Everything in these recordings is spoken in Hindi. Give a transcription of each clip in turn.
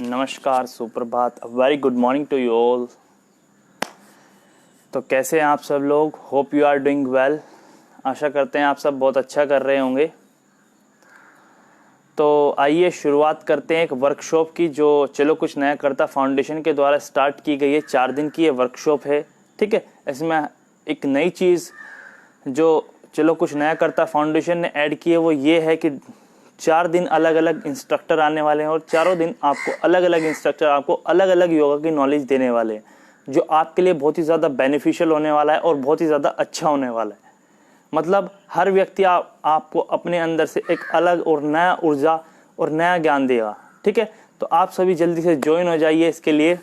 नमस्कार, सुप्रभात, very good morning to you all. तो कैसे हैं आप सब लोग? Hope you are doing well. आशा करते हैं आप सब बहुत अच्छा कर रहे होंगे। तो आइए शुरुआत करते हैं एक वर्कशॉप की, जो चलो कुछ नया करता फाउंडेशन के द्वारा स्टार्ट की गई है। 4 दिन की ये वर्कशॉप है, ठीक है। इसमें एक नई चीज़ जो चलो कुछ नया करता फाउंडेशन ने ऐड की है वो ये है कि 4 दिन अलग अलग इंस्ट्रक्टर आने वाले हैं और चारों दिन आपको अलग अलग इंस्ट्रक्टर आपको अलग अलग योगा की नॉलेज देने वाले हैं, जो आपके लिए बहुत ही ज़्यादा बेनिफिशियल होने वाला है और बहुत ही ज़्यादा अच्छा होने वाला है। मतलब हर व्यक्ति आपको अपने अंदर से एक अलग और नया ऊर्जा और नया ज्ञान देगा, ठीक है। तो आप सभी जल्दी से ज्वाइन हो जाइए इसके लिए।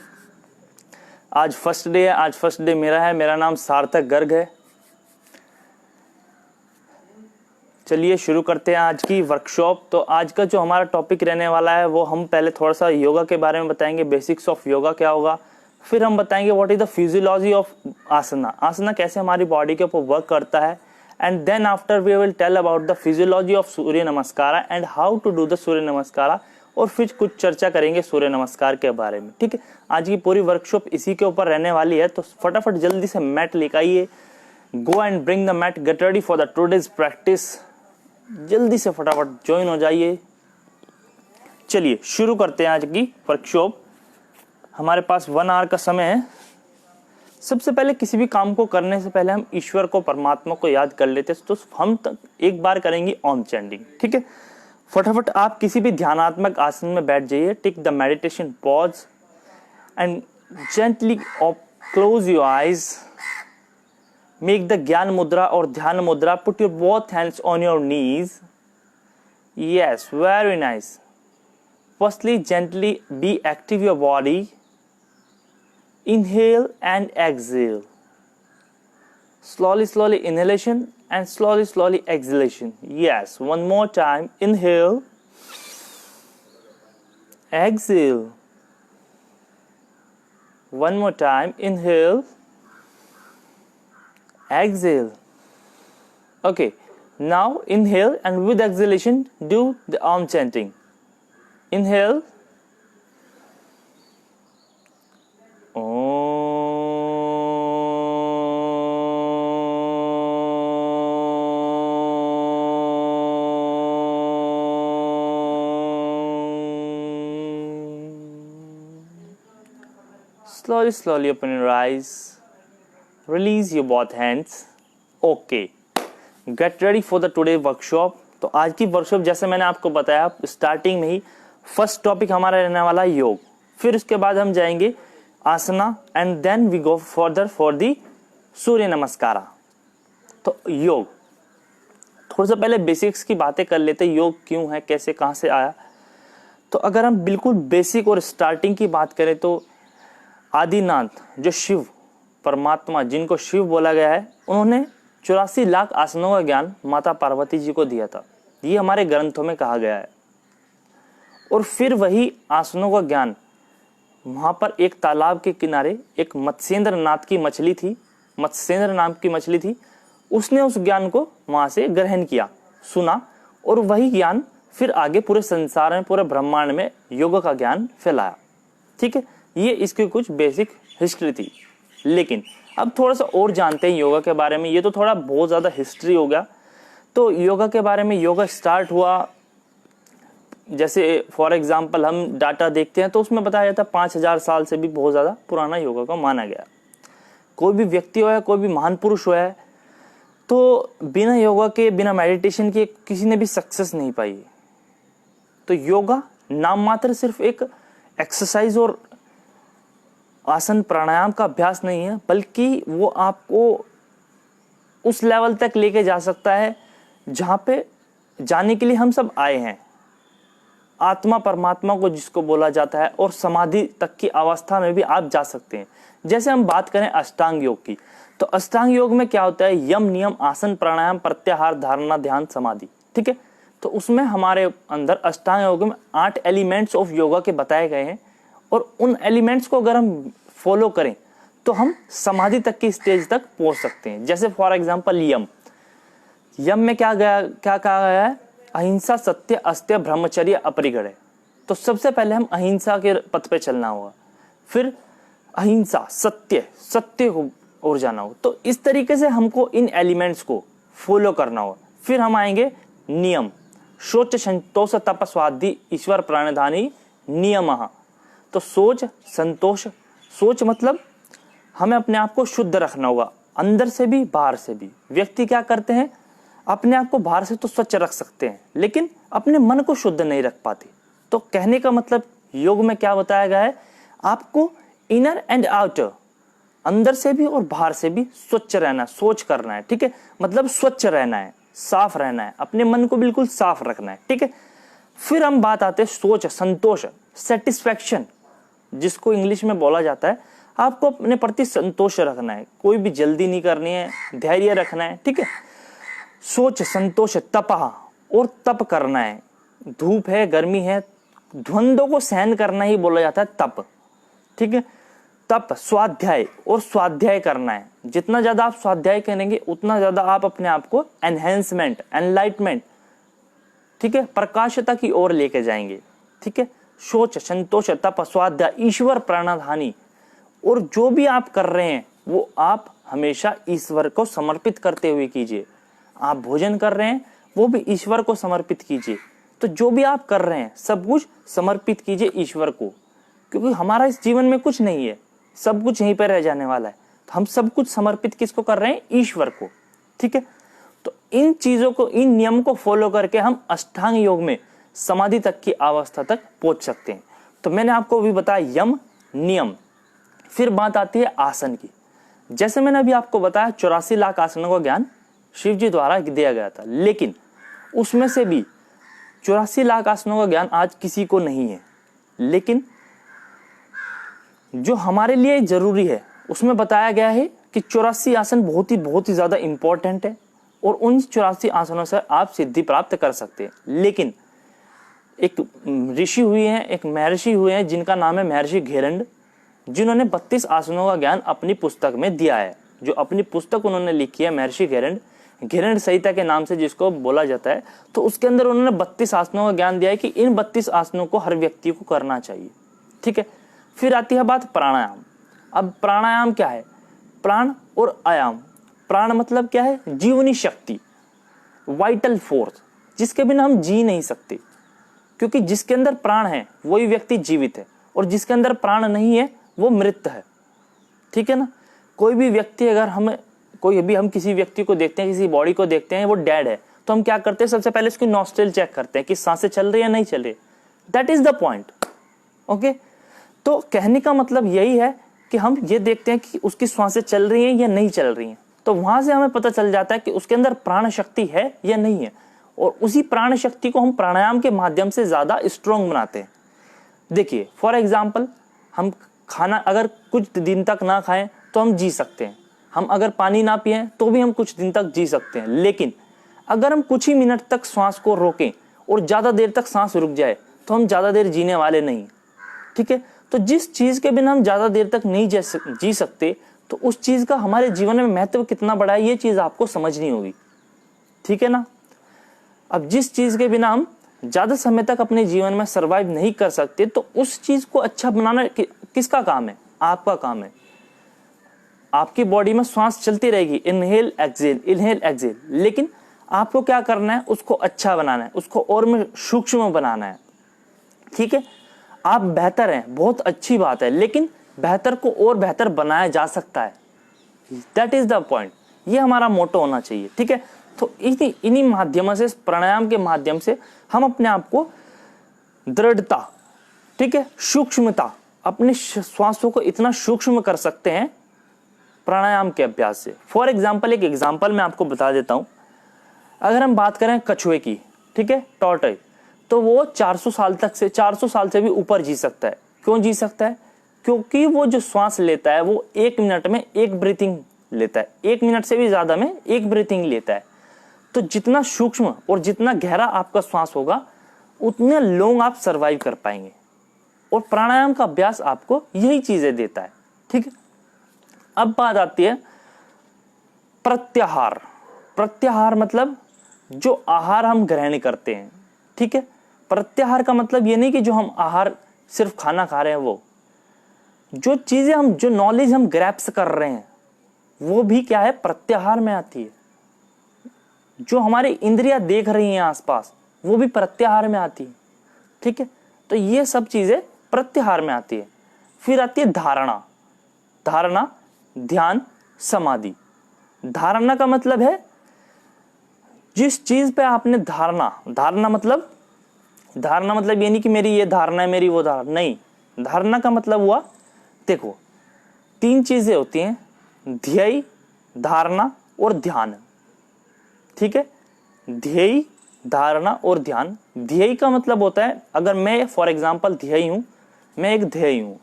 आज फर्स्ट डे है, आज फर्स्ट डे मेरा है। मेरा नाम सार्थक गर्ग है। चलिए शुरू करते हैं आज की वर्कशॉप। तो आज का जो हमारा टॉपिक रहने वाला है वो हम पहले थोड़ा सा योगा के बारे में बताएंगे, बेसिक्स ऑफ योगा क्या होगा। फिर हम बताएंगे what is the physiology of asana, asana कैसे हमारी बॉडी के ऊपर वर्क करता है। And then after we will tell about the physiology of Surya Namaskar and how to do the Surya Namaskar. और फिर कुछ चर्चा करेंगे सूर्य नमस्कार के बारे में, ठीक है। आज की पूरी वर्कशॉप इसी के ऊपर रहने वाली है। तो फटाफट जल्दी से मैट लेकर आइए। Go and bring the mat, get ready for the today's practice. जल्दी से फटाफट ज्वाइन हो जाइए। चलिए शुरू करते हैं आज की वर्कशॉप। हमारे पास 1 आवर का समय है। सबसे पहले किसी भी काम को करने से पहले हम ईश्वर को, परमात्मा को याद कर लेते हैं। तो हम एक बार करेंगे ओम चैंटिंग, ठीक है। फटाफट आप किसी भी ध्यानात्मक आसन में बैठ जाइए। Take the meditation pose and gently close your eyes. Make the Gyan Mudra or Dhyan Mudra. Put your both hands on your knees. Yes, very nice. Firstly, gently be active your body. Inhale and exhale. Slowly inhalation and slowly exhalation. Yes, one more time. Inhale. Exhale. One more time. Inhale. Exhale. Okay, now inhale and with exhalation do the Om chanting. Inhale. Slowly open your eyes. Release your both hands. Okay. Get ready for the today workshop. तो आज की वर्कशॉप जैसे मैंने आपको बताया स्टार्टिंग में ही, फर्स्ट टॉपिक हमारा रहने वाला है योग। फिर उसके बाद हम जाएंगे asana and then we go further for the Surya Namaskar. तो योग, थोड़ा सा पहले बेसिक्स की बातें कर लेते। योग क्यों है, कैसे, कहां से आया। तो अगर हम बिल्कुल बेसिक और स्टार्टिंग की बात करें तो आदिनाथ, जो शिव परमात्मा, जिनको शिव बोला गया है, उन्होंने 84 लाख आसनों का ज्ञान माता पार्वती जी को दिया था। ये हमारे ग्रंथों में कहा गया है। और फिर वही आसनों का ज्ञान वहां पर एक तालाब के किनारे एक मत्स्येंद्र नाथ की मछली थी, मत्स्येंद्र नाम की मछली थी। उसने उस ज्ञान को वहां से ग्रहण किया, सुना, और वही ज्ञान फिर आगे पूरे संसार में, पूरे ब्रह्मांड में योग का ज्ञान फैलाया, ठीक है। ये इसकी कुछ बेसिक हिस्ट्री थी। लेकिन अब थोड़ा सा और जानते हैं योगा के बारे में। ये तो थोड़ा बहुत ज़्यादा हिस्ट्री हो गया। तो योगा के बारे में, योगा स्टार्ट हुआ, जैसे फॉर एग्जांपल हम डाटा देखते हैं तो उसमें बताया जाता है 5000 साल से भी बहुत ज़्यादा पुराना योगा को माना गया। कोई भी व्यक्ति हो है, कोई भी महान पुरुष हो है, तो बिना योगा के, बिना मेडिटेशन के किसी ने भी सक्सेस नहीं पाई। तो योगा नाम मात्र सिर्फ एक एक्सरसाइज और आसन प्राणायाम का अभ्यास नहीं है, बल्कि वो आपको उस लेवल तक लेके जा सकता है जहां पे जाने के लिए हम सब आए हैं। आत्मा परमात्मा को जिसको बोला जाता है, और समाधि तक की अवस्था में भी आप जा सकते हैं। जैसे हम बात करें अष्टांग योग की, तो अष्टांग योग में क्या होता है? यम, नियम, आसन, प्राणायाम, प्रत्याहार, धारणा, ध्यान, समाधि, ठीक है। तो उसमें हमारे अंदर अष्टांग योग में 8 एलिमेंट्स ऑफ योगा के बताए गए हैं। और उन एलिमेंट्स को अगर हम फॉलो करें तो हम समाधि तक की स्टेज तक पहुंच सकते हैं। जैसे फॉर एग्जांपल यम में क्या कहा गया है? अहिंसा, सत्य, अस्त्य, ब्रह्मचर्य, अपरिग्रह। तो सबसे पहले हम अहिंसा के पथ पे चलना होगा, फिर अहिंसा सत्य को और जाना होगा। तो इस तरीके से हमको इन एलिमेंट्स को फॉलो करना होगा। फिर हम आएंगे नियम, शोच संतोष तप स्वादि ईश्वर प्राणधानी नियमः। तो सोच संतोष, सोच मतलब हमें अपने आप को शुद्ध रखना होगा, अंदर से भी बाहर से भी। व्यक्ति क्या करते हैं, अपने आप को बाहर से तो स्वच्छ रख सकते हैं लेकिन अपने मन को शुद्ध नहीं रख पाते। तो कहने का मतलब योग में क्या बताया गया है, आपको इनर एंड आउटर, अंदर से भी और बाहर से भी स्वच्छ रहना, सोच करना है, ठीक है। मतलब स्वच्छ रहना है, साफ रहना है, अपने मन को बिल्कुल साफ रखना है, ठीक है। फिर हम बात आते हैं सोच संतोष, सेटिस्फैक्शन, जिसको इंग्लिश में बोला जाता है आपको अपने प्रति संतोष रखना है, कोई भी जल्दी नहीं करनी है, धैर्य रखना है, ठीक है। सोच संतोष तपः, और तप करना है, धूप है गर्मी है, द्वंद्वों को सहन करना ही बोला जाता है तप, ठीक है। तप स्वाध्याय, और स्वाध्याय करना है, जितना ज्यादा आप स्वाध्याय करेंगे उतना ज्यादा आप अपने आप को एनहेंसमेंट, एनलाइटमेंट, ठीक है, प्रकाशता की ओर लेके जाएंगे, ठीक है। सोच संतोष तप स्वाध्याय ईश्वर प्राणधानी, और जो भी आप कर रहे हैं वो आप हमेशा ईश्वर को समर्पित करते हुए कीजिए। आप भोजन कर रहे हैं वो भी ईश्वर को समर्पित कीजिए। तो जो भी आप कर रहे हैं सब कुछ समर्पित कीजिए ईश्वर को, क्योंकि हमारा इस जीवन में कुछ नहीं है, सब कुछ यहीं पर रह जाने वाला है। तो हम सब कुछ समर्पित किसको कर रहे हैं, ईश्वर को, ठीक है। तो इन चीजों को, इन नियम को फॉलो करके हम अष्टांग योग में समाधि तक की अवस्था तक पहुंच सकते हैं। तो मैंने आपको अभी बताया यम नियम। फिर बात आती है आसन की। जैसे मैंने अभी आपको बताया 84 लाख आसनों का ज्ञान शिव जी द्वारा दिया गया था, लेकिन उसमें से भी 84 लाख आसनों का ज्ञान आज किसी को नहीं है। लेकिन जो हमारे लिए जरूरी है उसमें बताया गया है कि 84 आसन बहुत ही ज्यादा इंपॉर्टेंट है, और उन 84 आसनों से आप सिद्धि प्राप्त कर सकते हैं। लेकिन एक ऋषि हुए हैं, एक महर्षि हुए हैं जिनका नाम है महर्षि घेरंड, जिन्होंने 32 आसनों का ज्ञान अपनी पुस्तक में दिया है। जो अपनी पुस्तक उन्होंने लिखी है महर्षि घेरंड, घेरंड संहिता के नाम से जिसको बोला जाता है, तो उसके अंदर उन्होंने 32 आसनों का ज्ञान दिया है कि इन 32 आसनों को हर व्यक्ति को करना चाहिए, ठीक है। फिर आती है बात प्राणायाम। अब प्राणायाम क्या है, प्राण और आयाम। प्राण मतलब क्या है, जीवनी शक्ति, वाइटल फोर्स, जिसके बिना हम जी नहीं सकते, क्योंकि जिसके अंदर प्राण है वही व्यक्ति जीवित है, और जिसके अंदर प्राण नहीं है वो मृत है, ठीक है ना। कोई भी व्यक्ति, अगर हम किसी व्यक्ति को देखते हैं, किसी बॉडी को देखते हैं वो डेड है, तो हम क्या करते हैं, सबसे पहले उसकी नॉस्ट्रिल चेक करते हैं कि सांसें चल रही है या नहीं चल रही। That is the point, okay. तो कहने का मतलब यही है कि हम ये देखते हैं कि उसकी सांसें चल रही हैं या नहीं चल रही हैं, तो वहां से हमें पता चल जाता है कि उसके अंदर प्राण शक्ति है या नहीं है, और उसी प्राण शक्ति को हम प्राणायाम के माध्यम से ज्यादा स्ट्रॉन्ग बनाते हैं। देखिए फॉर एग्जाम्पल, हम खाना अगर कुछ दिन तक ना खाएं तो हम जी सकते हैं, हम अगर पानी ना पिएं तो भी हम कुछ दिन तक जी सकते हैं। लेकिन अगर हम कुछ ही मिनट तक श्वास को रोकें और ज्यादा देर तक सांस रुक जाए तो हम ज्यादा देर जीने वाले नहीं, ठीक है। तो जिस चीज के बिना हम ज्यादा देर तक नहीं जी सकते, तो उस चीज का हमारे जीवन में महत्व कितना बड़ा है ये चीज आपको समझनी होगी, ठीक है ना। अब जिस चीज के बिना हम ज्यादा समय तक अपने जीवन में सरवाइव नहीं कर सकते, तो उस चीज को अच्छा बनाना किसका काम है, आपका काम है। आपकी बॉडी में सांस चलती रहेगी, इनहेल एक्सहेल, लेकिन आपको क्या करना है, उसको अच्छा बनाना है, उसको और में सूक्ष्म बनाना है, ठीक है। आप बेहतर हैं, बहुत अच्छी बात है, लेकिन बेहतर को और बेहतर बनाया जा सकता है। दैट इज द पॉइंट, ये हमारा मोटो होना चाहिए, ठीक है। तो इन्हीं माध्यमों से, प्राणायाम के माध्यम से हम अपने आप को दृढ़ता, ठीक है, सूक्ष्मता, अपने श्वासों को इतना सूक्ष्म कर सकते हैं प्राणायाम के अभ्यास से। फॉर एग्जाम्पल, एक एग्जाम्पल मैं आपको बता देता हूं। अगर हम बात करें कछुए की, ठीक है, टॉर्टॉइस, तो वो 400 साल से भी ऊपर जी सकता है। क्यों जी सकता है, क्योंकि वो जो श्वास लेता है वो 1 मिनट में 1 ब्रीथिंग लेता है, 1 मिनट से भी ज्यादा में 1 ब्रीथिंग लेता है। तो जितना सूक्ष्म और जितना गहरा आपका श्वास होगा उतने लॉन्ग आप सरवाइव कर पाएंगे, और प्राणायाम का अभ्यास आपको यही चीजें देता है, ठीक है। अब बात आती है प्रत्याहार। प्रत्याहार मतलब जो आहार हम ग्रहण करते हैं, ठीक है। प्रत्याहार का मतलब ये नहीं कि जो हम आहार सिर्फ खाना खा रहे हैं, वो जो चीजें हम, जो नॉलेज हम ग्रैप्स कर रहे हैं, वो भी क्या है, प्रत्याहार में आती है। जो हमारी इंद्रियां देख रही हैं आसपास, वो भी प्रत्याहार में आती है। ठीक है, तो ये सब चीजें प्रत्याहार में आती है। फिर आती है धारणा। धारणा, ध्यान, समाधि। धारणा का मतलब है जिस चीज पे आपने धारणा मतलब ये नहीं कि मेरी ये धारणा है, मेरी वो धारणा नहीं। धारणा का मतलब हुआ, देखो 3 चीजें होती हैं, ध्येय, धारणा और ध्यान। ठीक है, ध्येय, धारणा और ध्यान। ध्येय का मतलब होता है, अगर मैं फॉर एग्जांपल ध्येय हूं, मैं एक ध्येय हूं।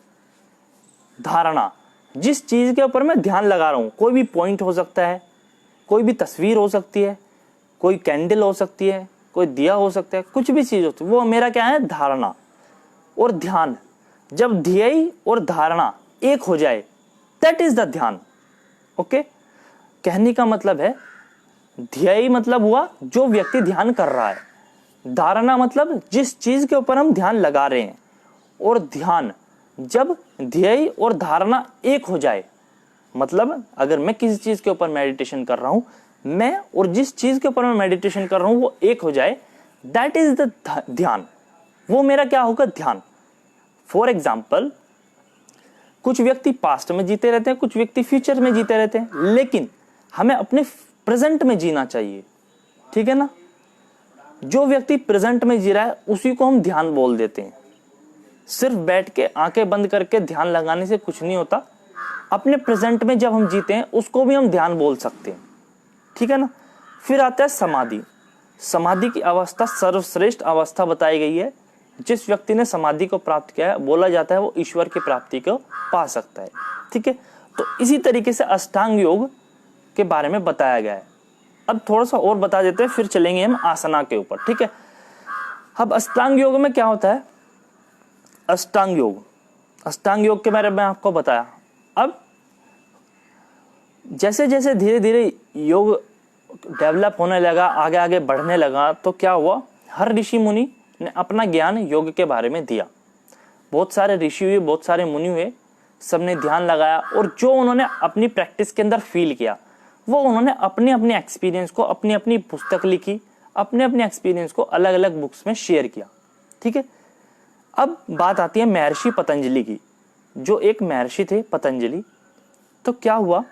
धारणा, जिस चीज के ऊपर मैं ध्यान लगा रहा हूं, कोई भी पॉइंट हो सकता है, कोई भी तस्वीर हो सकती है, कोई कैंडल हो सकती है, कोई दिया हो सकता है, कुछ भी चीज होती है, वो मेरा क्या है, धारणा। और ध्यान, जब ध्येय और धारणा एक हो जाए, दैट इज द ध्यान। ओके, कहने का मतलब है, ध्येय मतलब हुआ जो व्यक्ति ध्यान कर रहा है, धारणा मतलब जिस चीज के ऊपर हम ध्यान लगा रहे हैं, और ध्यान जब ध्येय और धारणा एक हो जाए, मतलब अगर मैं किसी चीज के ऊपर मेडिटेशन कर रहा हूं, मैं और जिस चीज के ऊपर मैं मेडिटेशन कर रहा हूं वो एक हो जाए, दैट इज द ध्यान। वो मेरा क्या होगा, ध्यान। फॉर एग्जाम्पल, कुछ व्यक्ति पास्ट में जीते रहते हैं, कुछ व्यक्ति फ्यूचर में जीते रहते हैं, लेकिन हमें अपने प्रेजेंट में जीना चाहिए। ठीक है ना, जो व्यक्ति प्रेजेंट में जी रहा है उसी को हम ध्यान बोल देते हैं। सिर्फ बैठ के आंखें बंद करके ध्यान लगाने से कुछ नहीं होता, अपने प्रेजेंट में जब हम जीते हैं उसको भी हम ध्यान बोल सकते हैं। ठीक है ना। फिर आता है समाधि। समाधि की अवस्था सर्वश्रेष्ठ अवस्था बताई गई है। जिस व्यक्ति ने समाधि को प्राप्त किया है, बोला जाता है वो ईश्वर की प्राप्ति को पा सकता है। ठीक है, तो इसी तरीके से अष्टांग योग के बारे में बताया गया है। अब थोड़ा सा और बता देते हैं, फिर चलेंगे हम आसना के ऊपर। ठीक है, अब अष्टांग योग में क्या होता है, अष्टांग योग के बारे में आपको बताया। अब जैसे जैसे धीरे धीरे योग डेवलप होने लगा, आगे आगे बढ़ने लगा, तो क्या हुआ, हर ऋषि मुनि ने अपना ज्ञान योग के बारे में दिया। बहुत सारे ऋषि हुए, बहुत सारे मुनि हुए, सबने ध्यान लगाया, और जो उन्होंने अपनी प्रैक्टिस के अंदर फील किया, वो उन्होंने अपने अपने एक्सपीरियंस को, अपनी अपनी पुस्तक लिखी, अपने अपने एक्सपीरियंस को अलग अलग बुक्स में शेयर किया। ठीक है, अब बात आती है महर्षि पतंजलि की। जो एक महर्षि थे पतंजलि, तो क्या हुआ,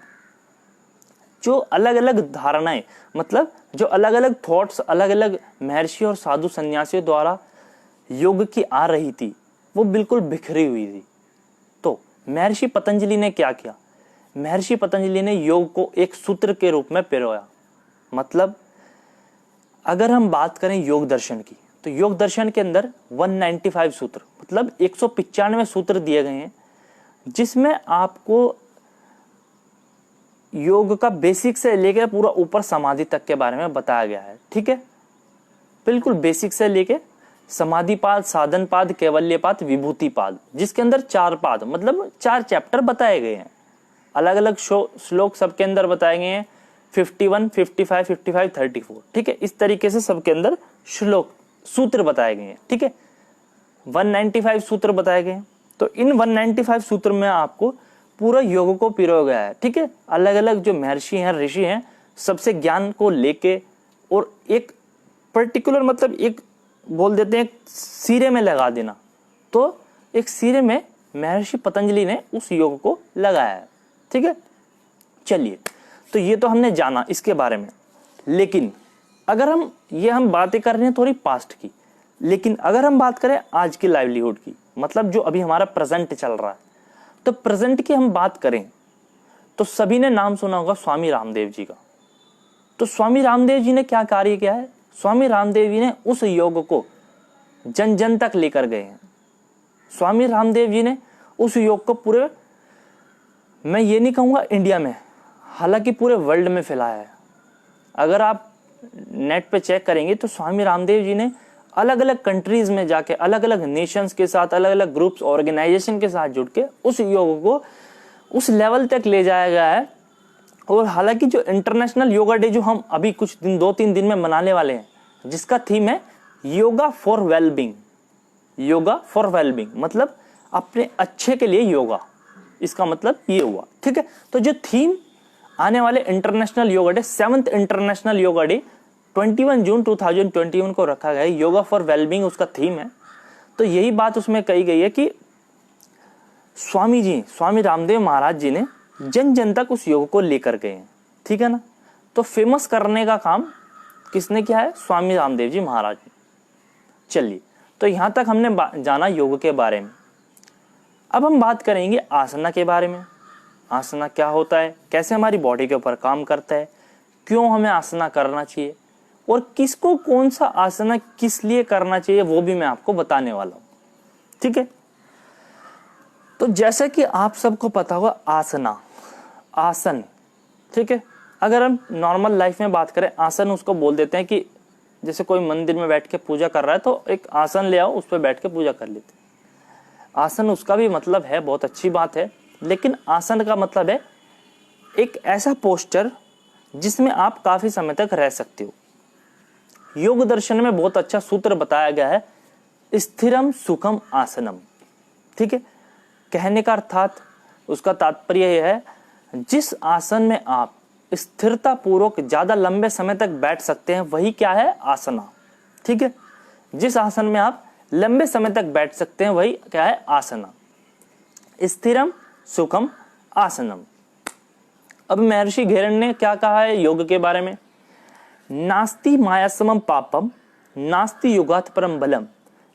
जो अलग अलग धारणाएं, मतलब जो अलग अलग थॉट्स अलग अलग महर्षि और साधु सन्यासियों द्वारा योग की आ रही थी, वो बिल्कुल बिखरी हुई थी। तो महर्षि पतंजलि ने क्या किया, महर्षि पतंजलि ने योग को एक सूत्र के रूप में पिरोया। मतलब अगर हम बात करें योग दर्शन की, तो योग दर्शन के अंदर 195 सूत्र, मतलब 195 सूत्र दिए गए हैं, जिसमें आपको योग का बेसिक से लेकर पूरा ऊपर समाधि तक के बारे में बताया गया है। ठीक है, बिल्कुल बेसिक से लेके समाधिपाद, साधनपाद, कैवल्यपाद, विभूतिपाद, जिसके अंदर 4 पाद, मतलब 4 चैप्टर बताए गए हैं। अलग अलग श्लोक सबके अंदर बताए गए हैं, 51, 55, 55, 34। ठीक है, इस तरीके से सबके अंदर श्लोक सूत्र बताए गए हैं। ठीक है, 195 सूत्र बताए गए हैं। तो इन 195 सूत्र में आपको पूरा योग को पिरोया गया है। ठीक है, अलग अलग जो महर्षि हैं, ऋषि हैं, सबसे ज्ञान को लेके, और एक पर्टिकुलर, मतलब एक बोल देते हैं सिरे में लगा देना, तो एक सिरे में महर्षि पतंजलि ने उस योग को लगाया है। ठीक है, चलिए, तो ये तो हमने जाना इसके बारे में। लेकिन अगर हम बातें कर रहे हैं थोड़ी पास्ट की, लेकिन अगर हम बात करें आज की लाइवलीहुड की, मतलब जो अभी हमारा प्रेजेंट चल रहा है, तो प्रेजेंट की हम बात करें तो सभी ने नाम सुना होगा स्वामी रामदेव जी का। तो स्वामी रामदेव जी ने क्या कार्य किया है, स्वामी रामदेव जी ने उस योग को जन जन तक लेकर गए हैं। स्वामी रामदेव जी ने उस योग को पूरे, मैं ये नहीं कहूंगा इंडिया में, हालांकि पूरे वर्ल्ड में फैलाया है। अगर आप नेट पे चेक करेंगे तो स्वामी रामदेव जी ने अलग अलग कंट्रीज में जाके, अलग अलग नेशंस के साथ, अलग अलग ग्रुप्स, ऑर्गेनाइजेशन के साथ जुड़ के उस योग को उस लेवल तक ले जाया गया है। और हालांकि जो इंटरनेशनल योगा डे जो हम अभी कुछ दिन, 2-3 दिन में मनाने वाले हैं, जिसका थीम है yoga for wellbeing, yoga for wellbeing मतलब अपने अच्छे के लिए योगा, इसका मतलब ये हुआ। ठीक है, तो जो थीम आने वाले international yoga day, 7th international yoga day 21 जून 2021 को रखा गया है, योगा फॉर वेलबींग उसका थीम है। तो यही बात उसमें कही गई है कि स्वामी रामदेव महाराज जी ने जन जन तक उस योग को लेकर गए हैं। ठीक है ना, तो फेमस करने का काम किसने किया है? स्वामी रामदेव जी महाराज ने। चलिए, तो यहां तक हमने जाना योग के बारे में। अब हम बात करेंगे आसना के बारे में। आसना क्या होता है, कैसे हमारी बॉडी के ऊपर काम करता है, क्यों हमें आसना करना चाहिए और किसको कौन सा आसना किस लिए करना चाहिए, वो भी मैं आपको बताने वाला हूं। ठीक है, तो जैसे कि आप सबको पता होगा आसना, आसन। ठीक है, अगर हम नॉर्मल लाइफ में बात करें, आसन उसको बोल देते हैं कि जैसे कोई मंदिर में बैठ के पूजा कर रहा है तो एक आसन ले आओ, उस पर बैठ के पूजा कर लेते हैं। आसन उसका भी मतलब है, बहुत अच्छी बात है, लेकिन आसन का मतलब है एक ऐसा पोस्चर जिसमें आप काफी समय तक रह सकते हो। योग दर्शन में बहुत अच्छा सूत्र बताया गया है, स्थिरम सुखम आसनम। ठीक है, कहने का अर्थात उसका तात्पर्य यह है, जिस आसन में आप स्थिरता पूर्वक ज्यादा लंबे समय तक बैठ सकते हैं वही क्या है? आसना। ठीक है, जिस आसन में आप लंबे समय तक बैठ सकते हैं वही क्या है? आसना। स्थिरम सुखम आसनम। अब महर्षि घेरन ने क्या कहा है योग के बारे में? नास्ति मायासमम पापम, नास्ति युगात परम बलम,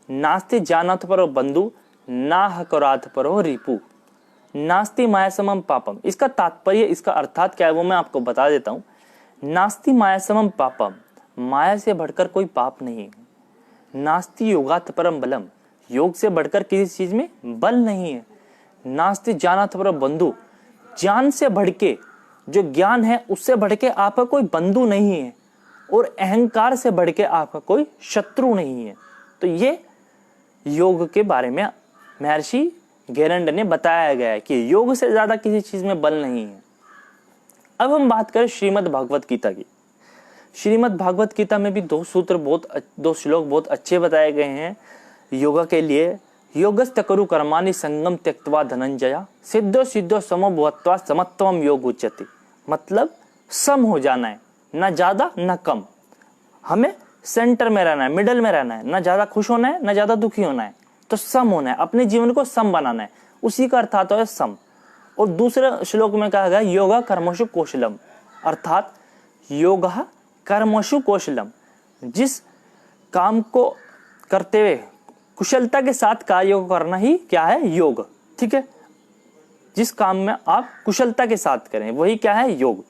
नास्ति जानात परो बंधु, ना हकरात परो रिपु। नास्ति मायासमम पापम, इसका तात्पर्य, इसका अर्थात क्या है वो मैं आपको बता देता हूं। नास्ति मायासमम पापम, माया से बढ़कर कोई पाप नहीं है। नास्ति योगात परम बलम, योग से बढ़कर किसी चीज में बल नहीं है। नास्ति ज्ञानात परम बंधु, ज्ञान से बढ़ के, जो ज्ञान है उससे बढ़ के आपका कोई बंधु नहीं है, और अहंकार से बढ़ के आपका कोई शत्रु नहीं है। तो ये योग के बारे में महर्षि घेरंड ने बताया गया है कि योग से ज्यादा किसी चीज में बल नहीं है। अब हम बात करें श्रीमद् भागवत गीता की। श्रीमद् भागवत गीता में भी दो श्लोक बहुत अच्छे बताए गए हैं योगा के लिए। योगस्त करु कर्माणि संगम त्यक्त्वा धनंजया, सिद्धो सिद्धो समो भूत्वा समत्वम योग उच्यते। मतलब सम हो जाना है, ना ज्यादा ना कम, हमें सेंटर में रहना है, मिडल में रहना है, ना ज्यादा खुश होना है ना ज्यादा दुखी होना है, तो सम होना है, अपने जीवन को सम बनाना है, उसी का अर्थ आता है सम। और दूसरे श्लोक में कहा गया योगा कर्मशु कौशलम, अर्थात योगा कर्मशु कौशलम, जिस काम को करते हुए कुशलता के साथ कार्य करना ही क्या है? योग। ठीक है, जिस काम में आप कुशलता के साथ करें वही क्या है? योग।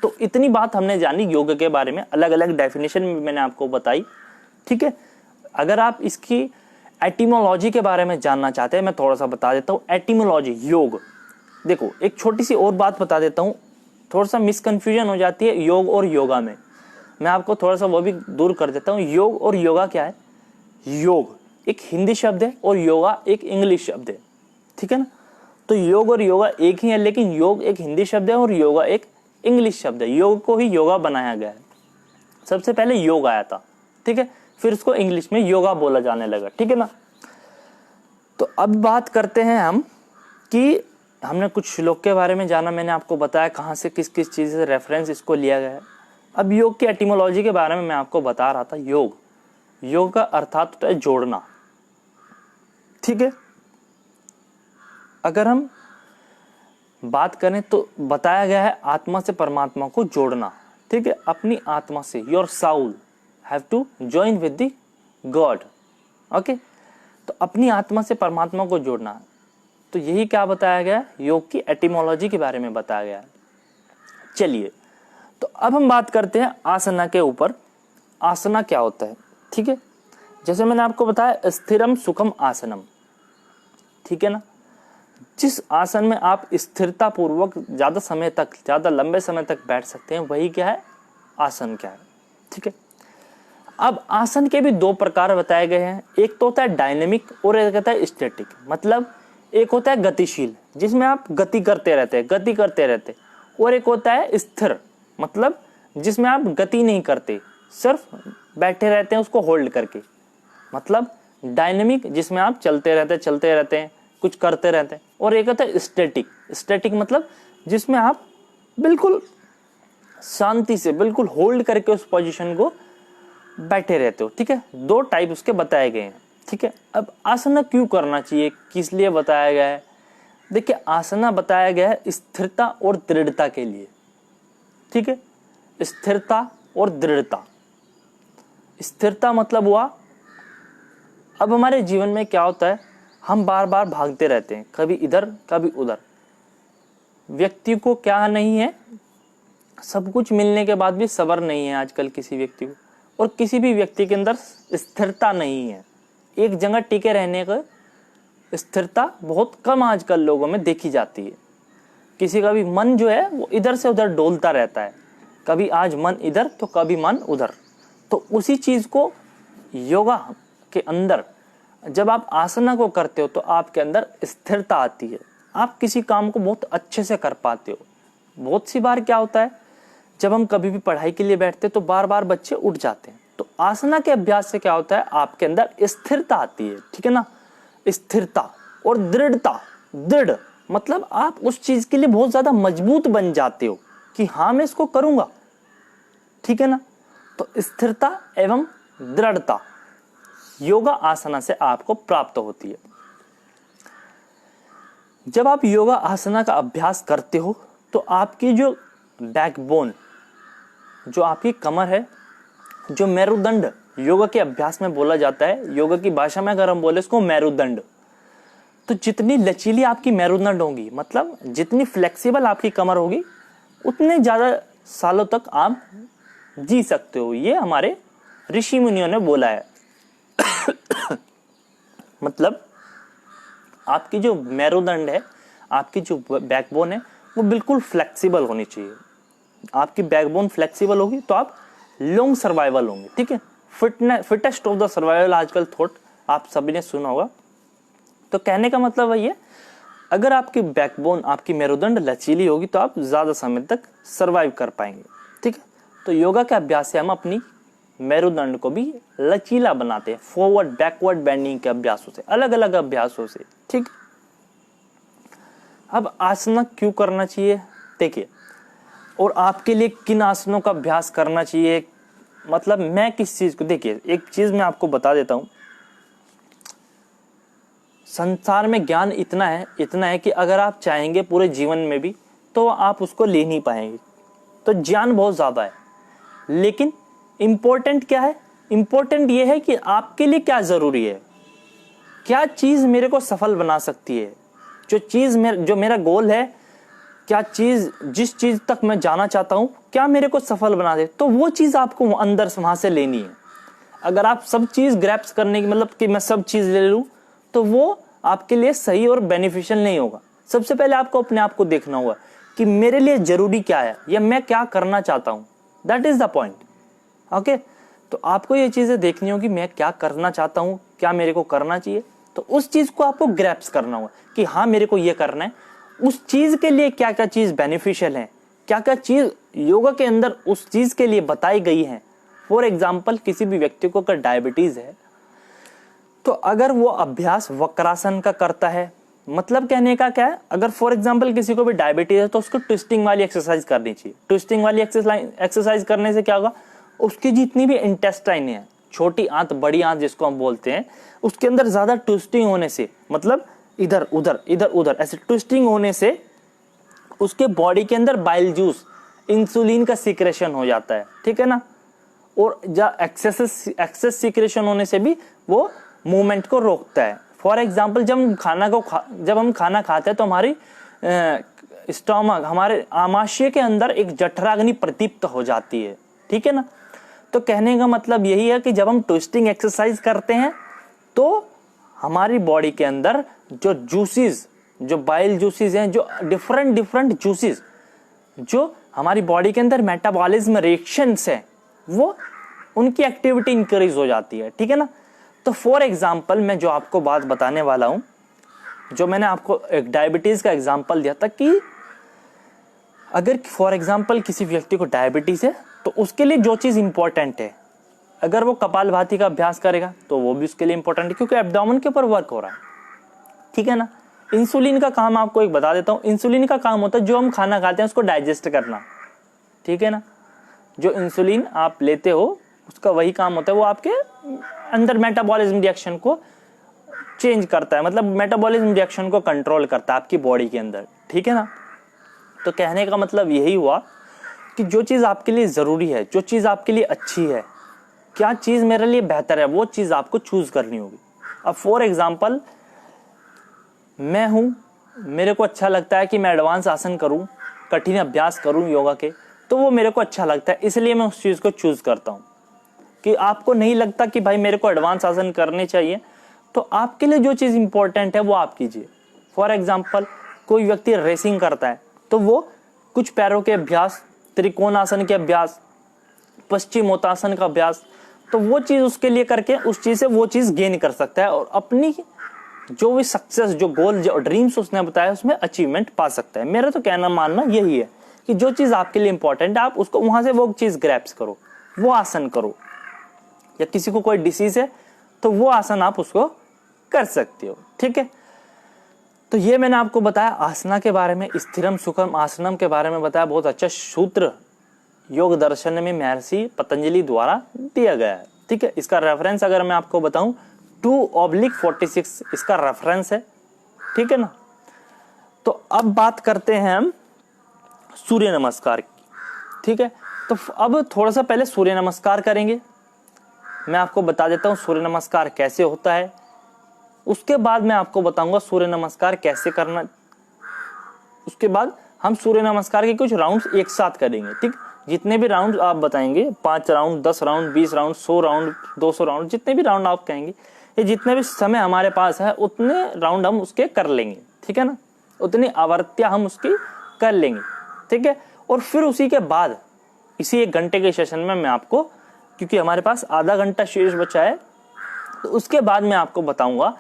तो इतनी बात हमने जानी योग के बारे में, अलग अलग डेफिनेशन में मैंने आपको बताई। ठीक है, अगर आप इसकी एटिमोलॉजी के बारे में जानना चाहते हैं, मैं थोड़ा सा बता देता हूँ। एटिमोलॉजी, योग, देखो एक छोटी सी और बात बता देता हूँ, थोड़ा सा मिसकंफ्यूजन हो जाती है योग और योगा में, मैं आपको थोड़ा सा वो भी दूर कर देता हूँ। योग और योगा क्या है? योग एक हिंदी शब्द है और योगा एक इंग्लिश शब्द है। ठीक है ना, तो योग और योगा एक ही है, लेकिन योग एक हिंदी शब्द है और योगा एक इंग्लिश शब्द है। योग को ही योगा बनाया गया है, सबसे पहले योग आया था। ठीक है, फिर उसको इंग्लिश में योगा बोला जाने लगा। ठीक है ना, तो अब बात करते हैं हम कि हमने कुछ श्लोक के बारे में जाना, मैंने आपको बताया कहाँ से किस किस चीज से रेफरेंस इसको लिया गया है। अब योग की एटिमोलॉजी के बारे में मैं आपको बता रहा था। योग का अर्थात होता है जोड़ना। ठीक है, अगर हम बात करें तो बताया गया है आत्मा से परमात्मा को जोड़ना। ठीक है, अपनी आत्मा से, your soul have to join with the God. Okay, तो अपनी आत्मा से परमात्मा को जोड़ना, तो यही क्या बताया गया? योग की एटिमोलॉजी के बारे में बताया गया है। चलिए, तो अब हम बात करते हैं आसना के ऊपर। आसना क्या होता है? ठीक है, जैसे मैंने आपको बताया स्थिरम सुखम आसनम। ठीक है ना, जिस आसन में आप स्थिरता पूर्वक ज्यादा समय तक, ज्यादा लंबे समय तक बैठ सकते हैं वही क्या है? आसन क्या है? ठीक है, अब आसन के भी दो प्रकार बताए गए हैं। एक तो होता है डायनेमिक और एक होता है स्टैटिक। मतलब एक होता है गतिशील, जिसमें आप गति करते रहते, और एक होता है स्थिर, मतलब जिसमें आप गति नहीं करते, सिर्फ बैठे रहते हैं उसको होल्ड करके, मतलब डायनेमिक जिसमें आप चलते रहते हैं कुछ करते रहते हैं, और एक होता है स्टैटिक। स्टैटिक मतलब जिसमें आप बिल्कुल शांति से बिल्कुल होल्ड करके उस पोजीशन को बैठे रहते हो। ठीक है, दो टाइप उसके बताए गए हैं। ठीक है, अब आसना क्यों करना चाहिए, किस लिए बताया गया है? देखिए, आसना बताया गया है स्थिरता और दृढ़ता के लिए। ठीक है, स्थिरता और दृढ़ता। स्थिरता मतलब हुआ, अब हमारे जीवन में क्या होता है, हम बार बार भागते रहते हैं, कभी इधर कभी उधर। व्यक्ति को क्या नहीं है, सब कुछ मिलने के बाद भी सब्र नहीं है आजकल किसी व्यक्ति को, और किसी भी व्यक्ति के अंदर स्थिरता नहीं है। एक जगह टिके रहने का स्थिरता बहुत कम आजकल लोगों में देखी जाती है। किसी का भी मन जो है वो इधर से उधर डोलता रहता है, कभी आज मन इधर तो कभी मन उधर। तो उसी चीज को योगा के अंदर जब आप आसना को करते हो तो आपके अंदर स्थिरता आती है, आप किसी काम को बहुत अच्छे से कर पाते हो। बहुत सी बार क्या होता है, जब हम कभी भी पढ़ाई के लिए बैठते तो बार बार बच्चे उठ जाते हैं, तो आसना के अभ्यास से क्या होता है, आपके अंदर स्थिरता आती है। ठीक है ना, स्थिरता और दृढ़ता। दृढ़ मतलब आप उस चीज के लिए बहुत ज्यादा मजबूत बन जाते हो कि हाँ मैं इसको करूंगा। ठीक है ना, तो स्थिरता एवं दृढ़ता योगा आसना से आपको प्राप्त होती है। जब आप योगा आसना का अभ्यास करते हो तो आपकी जो बैकबोन, जो आपकी कमर है, जो मेरुदंड योगा के अभ्यास में बोला जाता है, योगा की भाषा में अगर हम बोले इसको मेरुदंड, तो जितनी लचीली आपकी मेरुदंड होगी, मतलब जितनी फ्लेक्सिबल आपकी कमर होगी, उतने ज्यादा सालों तक आप जी सकते हो। ये हमारे ऋषि मुनियों ने बोला है। मतलब आपकी जो मेरुदंड है, आपकी जो बैकबोन है, वो बिल्कुल फ्लेक्सिबल होनी चाहिए। आपकी बैकबोन फ्लेक्सिबल होगी तो आप लॉन्ग सर्वाइवल होंगे। ठीक है, फिटेस्ट ऑफ द सर्वाइवल आजकल थॉट आप सभी ने सुना होगा। तो कहने का मतलब वही है, अगर आपकी बैकबोन, आपकी मेरुदंड लचीली होगी तो आप ज्यादा समय तक सर्वाइव कर पाएंगे। ठीक है, तो योगा के अभ्यास से हम अपनी मेरुदंड को भी लचीला बनाते हैं, फॉरवर्ड बैकवर्ड बेंडिंग के अभ्यासों से, अलग अलग अभ्यासों से। ठीक, अब आसना क्यों करना चाहिए देखिए, और आपके लिए किन आसनों का अभ्यास करना चाहिए, मतलब मैं किस चीज को, देखिए एक चीज मैं आपको बता देता हूं, संसार में ज्ञान इतना है कि अगर आप चाहेंगे पूरे जीवन में भी तो आप उसको ले नहीं पाएंगे। तो ज्ञान बहुत ज्यादा है, लेकिन इंपॉर्टेंट क्या है, इंपॉर्टेंट ये है कि आपके लिए क्या जरूरी है, क्या चीज मेरे को सफल बना सकती है, जो मेरा गोल है, क्या चीज, जिस चीज तक मैं जाना चाहता हूं, क्या मेरे को सफल बना दे, तो वो चीज आपको अंदर से वहां से लेनी है। अगर आप सब चीज ग्रैप्स करने की, मतलब कि मैं सब चीज ले लूं, तो वो आपके लिए सही और बेनिफिशियल नहीं होगा। सबसे पहले आपको अपने आप को देखना होगा कि मेरे लिए जरूरी क्या है, या मैं क्या करना चाहता हूं। That is the point. Okay, तो आपको ये चीजें देखनी होगी, मैं क्या करना चाहता हूं, क्या मेरे को करना चाहिए, तो उस चीज को आपको ग्रैप्स करना होगा कि हाँ मेरे को ये करना है, उस चीज के लिए क्या क्या चीज बेनिफिशियल है, क्या क्या चीज योगा के अंदर उस चीज के लिए बताई गई है। फॉर एग्जाम्पल, किसी भी व्यक्ति को अगर डायबिटीज है, तो अगर वो अभ्यास वक्रासन का करता है, मतलब कहने का क्या है, अगर फॉर एग्जाम्पल किसी को भी डायबिटीज है तो उसको ट्विस्टिंग वाली एक्सरसाइज करनी चाहिए। ट्विस्टिंग वाली एक्सरसाइज करने से क्या होगा, उसकी जितनी भी इंटेस्टाइन है, छोटी आंत बड़ी आंत जिसको हम बोलते हैं, उसके अंदर ज्यादा ट्विस्टिंग होने से, मतलब इधर उधर ऐसे ट्विस्टिंग होने से उसके बॉडी के अंदर बाइल जूस, इंसुलिन का सिक्रेशन हो जाता है। ठीक है ना, और एक्सेस सिक्रेशन होने से भी वो मूवमेंट को रोकता है। फॉर एग्जाम्पल, जब हम खाना खाते हैं तो हमारी स्टोमक, हमारे आमाशय के अंदर एक जठराग्नि प्रदीप्त हो जाती है। ठीक है ना, तो कहने का मतलब यही है कि जब हम ट्विस्टिंग एक्सरसाइज करते हैं तो हमारी बॉडी के अंदर जो जूसेस, जो बाइल जूसेस हैं, जो डिफरेंट जूसेस जो हमारी बॉडी के अंदर मेटाबॉलिज्म रिएक्शंस हैं, वो उनकी एक्टिविटी इंक्रीज हो जाती है। ठीक है ना, तो फॉर एग्जाम्पल मैं जो आपको बात बताने वाला हूं, जो मैंने आपको एक डायबिटीज का एग्जाम्पल दिया था कि अगर फॉर एग्जाम्पल किसी व्यक्ति को डायबिटीज है तो उसके लिए जो चीज इंपॉर्टेंट है अगर वो कपालभाति का अभ्यास करेगा तो वो भी उसके लिए इंपॉर्टेंट है, क्योंकि एब्डोमेन के ऊपर वर्क हो रहा है, ठीक है ना। इंसुलिन का काम आपको एक बता देता हूँ, इंसुलिन का काम होता है जो हम खाना खाते हैं उसको डाइजेस्ट करना, ठीक है ना। जो इंसुलिन आप लेते हो उसका वही काम होता है, वो आपके अंदर मेटाबॉलिज्म रिएक्शन को चेंज करता है, मतलब मेटाबॉलिज्म रिएक्शन को कंट्रोल करता है आपकी बॉडी के अंदर, ठीक है ना। तो कहने का मतलब यही हुआ कि जो चीज़ आपके लिए ज़रूरी है, जो चीज़ आपके लिए अच्छी है, क्या चीज़ मेरे लिए बेहतर है, वो चीज़ आपको चूज़ करनी होगी। अब फॉर एग्जांपल मैं हूँ, मेरे को अच्छा लगता है कि मैं एडवांस आसन करूँ, कठिन अभ्यास करूँ योगा के, तो वो मेरे को अच्छा लगता है, इसलिए मैं उस चीज़ को चूज़ करता हूँ। कि आपको नहीं लगता कि भाई मेरे को एडवांस आसन करने चाहिए, तो आपके लिए जो चीज़ इंपॉर्टेंट है वो आप कीजिए। फॉर एग्जांपल कोई व्यक्ति रेसिंग करता है तो वो कुछ पैरों के अभ्यास, त्रिकोणासन के अभ्यास, पश्चिमोत्तासन का अभ्यास, तो वो चीज़ उसके लिए करके उस चीज़ से वो चीज़ गेन कर सकता है और अपनी जो भी सक्सेस, जो गोल, जो ड्रीम्स उसने बताया उसमें अचीवमेंट पा सकता है। मेरा तो कहना मानना यही है कि जो चीज़ आपके लिए इंपॉर्टेंट है आप उसको वहां से वो चीज़ ग्रैप्स करो, वो आसन करो। या किसी को कोई डिसीज है तो वो आसन आप उसको कर सकते हो, ठीक है। तो ये मैंने आपको बताया आसना के बारे में, स्थिरम सुखम आसनम के बारे में बताया। बहुत अच्छा सूत्र योग दर्शन में महर्षि पतंजलि द्वारा दिया गया है, ठीक है। इसका रेफरेंस अगर मैं आपको बताऊं 2/46 इसका रेफरेंस है, ठीक है ना। तो अब बात करते हैं हम सूर्य नमस्कार की, ठीक है। तो अब थोड़ा सा पहले सूर्य नमस्कार करेंगे, मैं आपको बता देता हूं सूर्य नमस्कार कैसे होता है, उसके बाद मैं आपको बताऊंगा सूर्य नमस्कार कैसे करना। उसके बाद हम सूर्य नमस्कार के कुछ राउंड्स एक साथ करेंगे, ठीक। जितने भी राउंड आप बताएंगे, 5 round, 10 round, 20 round, 100 round, 200 round, जितने भी राउंड आप कहेंगे, ये जितने भी समय हमारे पास है उतने राउंड हम उसके कर लेंगे, ठीक है ना। उतनी आवृत्तियां हम उसकी कर लेंगे, ठीक है। और फिर उसी के बाद इसी 1 घंटे के सेशन में मैं आपको, क्योंकि हमारे पास आधा घंटा शेष बचा है, तो उसके बाद मैं आपको बताऊंगा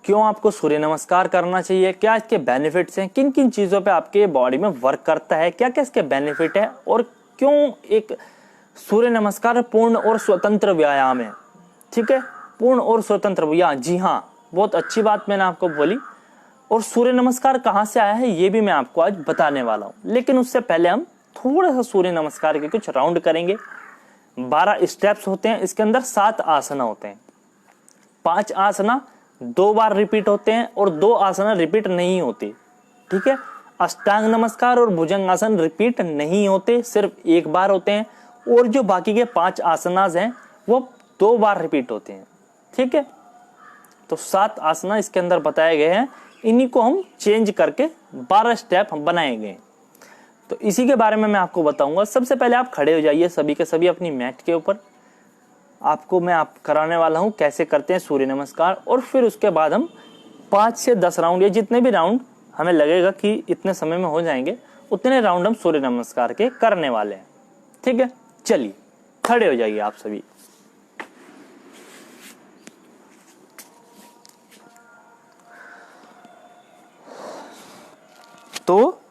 क्यों आपको सूर्य नमस्कार करना चाहिए, क्या इसके बेनिफिट्स हैं, किन किन चीज़ों पे आपके बॉडी में वर्क करता है, क्या क्या इसके बेनिफिट है, और क्यों एक सूर्य नमस्कार पूर्ण और स्वतंत्र व्यायाम है, ठीक है। पूर्ण और स्वतंत्र व्यायाम, जी हाँ, बहुत अच्छी बात मैंने आपको बोली। और सूर्य नमस्कार कहाँ से आया है ये भी मैं आपको आज बताने वाला हूँ, लेकिन उससे पहले हम थोड़ा सा सूर्य नमस्कार के कुछ राउंड करेंगे। 12 स्टेप्स होते हैं, इसके अंदर 7 आसना होते हैं। 5 आसना 2 बार रिपीट होते हैं और 2 आसना रिपीट नहीं होते, ठीक है। अष्टांग नमस्कार और भुजंगासन रिपीट नहीं होते, सिर्फ 1 बार होते हैं। और जो बाकी के 5 आसनास हैं वो 2 बार रिपीट होते हैं, ठीक है। तो 7 आसना इसके अंदर बताए गए हैं, इन्हीं को हम चेंज करके 12 स्टेप हम बनाए गए। तो इसी के बारे में मैं आपको बताऊंगा। सबसे पहले आप खड़े हो जाइए सभी के सभी अपनी मैट के ऊपर। आपको मैं कराने वाला हूं कैसे करते हैं सूर्य नमस्कार, और फिर उसके बाद हम 5 से 10 राउंड, या जितने भी राउंड हमें लगेगा कि इतने समय में हो जाएंगे, उतने राउंड हम सूर्य नमस्कार के करने वाले हैं, ठीक है। चलिए खड़े हो जाइए आप सभी। तो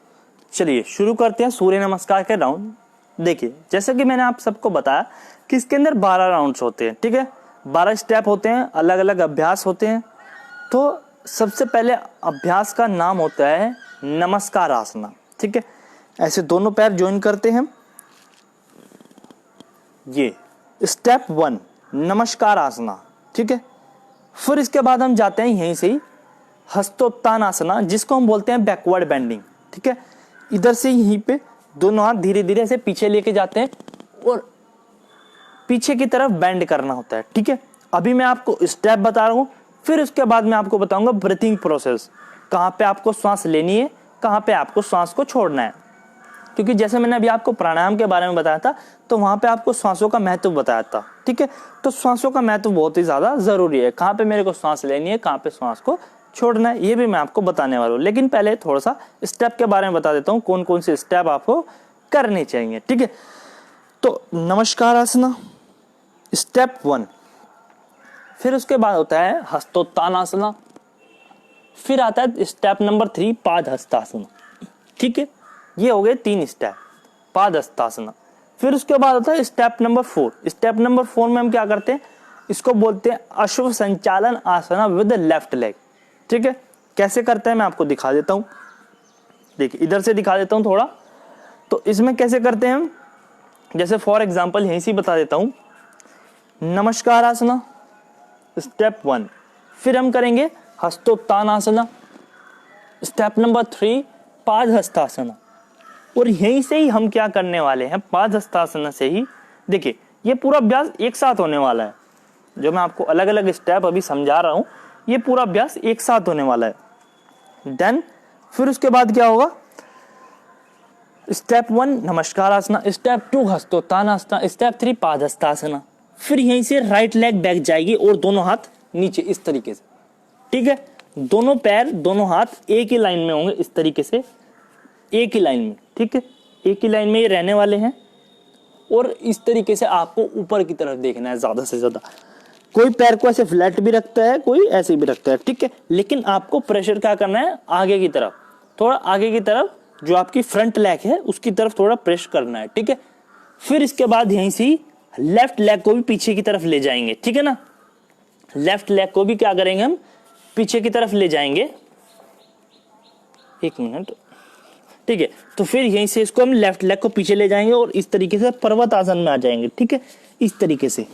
चलिए शुरू करते हैं सूर्य नमस्कार के राउंड। देखिए जैसे कि मैंने आप सबको बताया कि इसके अंदर 12 राउंड्स होते हैं, ठीक है। 12 स्टेप होते हैं, अलग अलग अभ्यास होते हैं। तो सबसे पहले अभ्यास का नाम होता है नमस्कार आसना, ठीक है। ऐसे दोनों पैर ज्वाइन करते हैं, ये स्टेप 1 नमस्कार आसना, ठीक है। फिर इसके बाद हम जाते हैं यहीं से ही हस्तोत्तान आसना, जिसको हम बोलते हैं बैकवर्ड बेंडिंग, ठीक है। इधर से यहीं पे दोनों हाथ धीरे धीरे ऐसे पीछे लेके जाते हैं और पीछे की तरफ बेंड करना होता है, ठीक है। अभी मैं आपको स्टेप बता रहा हूं, फिर उसके बाद मैं आपको बताऊंगा ब्रीथिंग प्रोसेस, कहां पे आपको सांस लेनी है, कहां पे आपको सांस को छोड़ना है। क्योंकि जैसे मैंने अभी आपको प्राणायाम के बारे में बताया था, तो वहां पे आपको सांसों का महत्व बताया था, ठीक है। तो सांसों का महत्व बहुत ही ज्यादा जरूरी है, कहां पे मेरे को सांस लेनी है, कहां पे सांस को छोड़ना है, ये भी मैं आपको बताने वाला हूँ। लेकिन पहले थोड़ा सा स्टेप के बारे में बता देता हूँ, कौन कौन से स्टेप आपको करने चाहिए, ठीक है। तो नमस्कार आसना स्टेप 1, फिर उसके बाद होता है हस्तोत्तान आसना, फिर आता है स्टेप नंबर 3 पाद हस्तासना, ठीक है। ये हो गए 3 स्टेप, पाद हस्तासना। फिर उसके बाद होता है स्टेप नंबर 4। स्टेप नंबर 4 में हम क्या करते हैं, इसको बोलते हैं अश्व Sanchalan asana with left leg. ठीक है, कैसे करते हैं मैं आपको दिखा देता हूं। देखिए इधर से दिखा देता हूं थोड़ा, तो इसमें कैसे करते हैं हम, जैसे फॉर एग्जांपल यहीं से बता देता हूं। नमस्कार आसना स्टेप 1, फिर हम करेंगे हस्तोत्थान आसना स्टेप नंबर 3 पाद हस्तासना। और यहीं से ही हम क्या करने वाले हैं, पाद हस्तासना से ही देखिए ये पूरा अभ्यास एक साथ होने वाला है। जो मैं आपको अलग अलग स्टेप अभी समझा रहा हूं, ये पूरा अभ्यास एक साथ होने वाला है। देन फिर उसके बाद क्या होगा, स्टेप 1 नमस्कार आसना, स्टेप 2 हस्तोत्थान आसना, स्टेप 3 पाद हस्तासना। फिर यहीं से राइट लेग बैक जाएगी और दोनों हाथ नीचे इस तरीके से। ठीक है, दोनों पैर दोनों हाथ एक ही लाइन में होंगे इस तरीके से, एक ही लाइन में। ठीक है, एक ही लाइन में ये रहने वाले हैं और इस तरीके से आपको ऊपर की तरफ देखना है ज्यादा से ज्यादा। कोई पैर को ऐसे फ्लैट भी रखता है, कोई ऐसे भी रखता है। ठीक है, लेकिन आपको प्रेशर क्या करना है, आगे की तरफ, थोड़ा आगे की तरफ, जो आपकी फ्रंट लेग है उसकी तरफ थोड़ा प्रेस करना है। ठीक है, फिर इसके बाद यहीं से लेफ्ट लेग को भी पीछे की तरफ ले जाएंगे। ठीक है ना, लेफ्ट लेग को भी क्या करेंगे हम, पीछे की तरफ ले जाएंगे। एक मिनट, ठीक है, तो फिर यहीं से इसको हम लेफ्ट लेग को पीछे ले जाएंगे और इस तरीके से पर्वत आसन में आ जाएंगे। ठीक है, इस तरीके से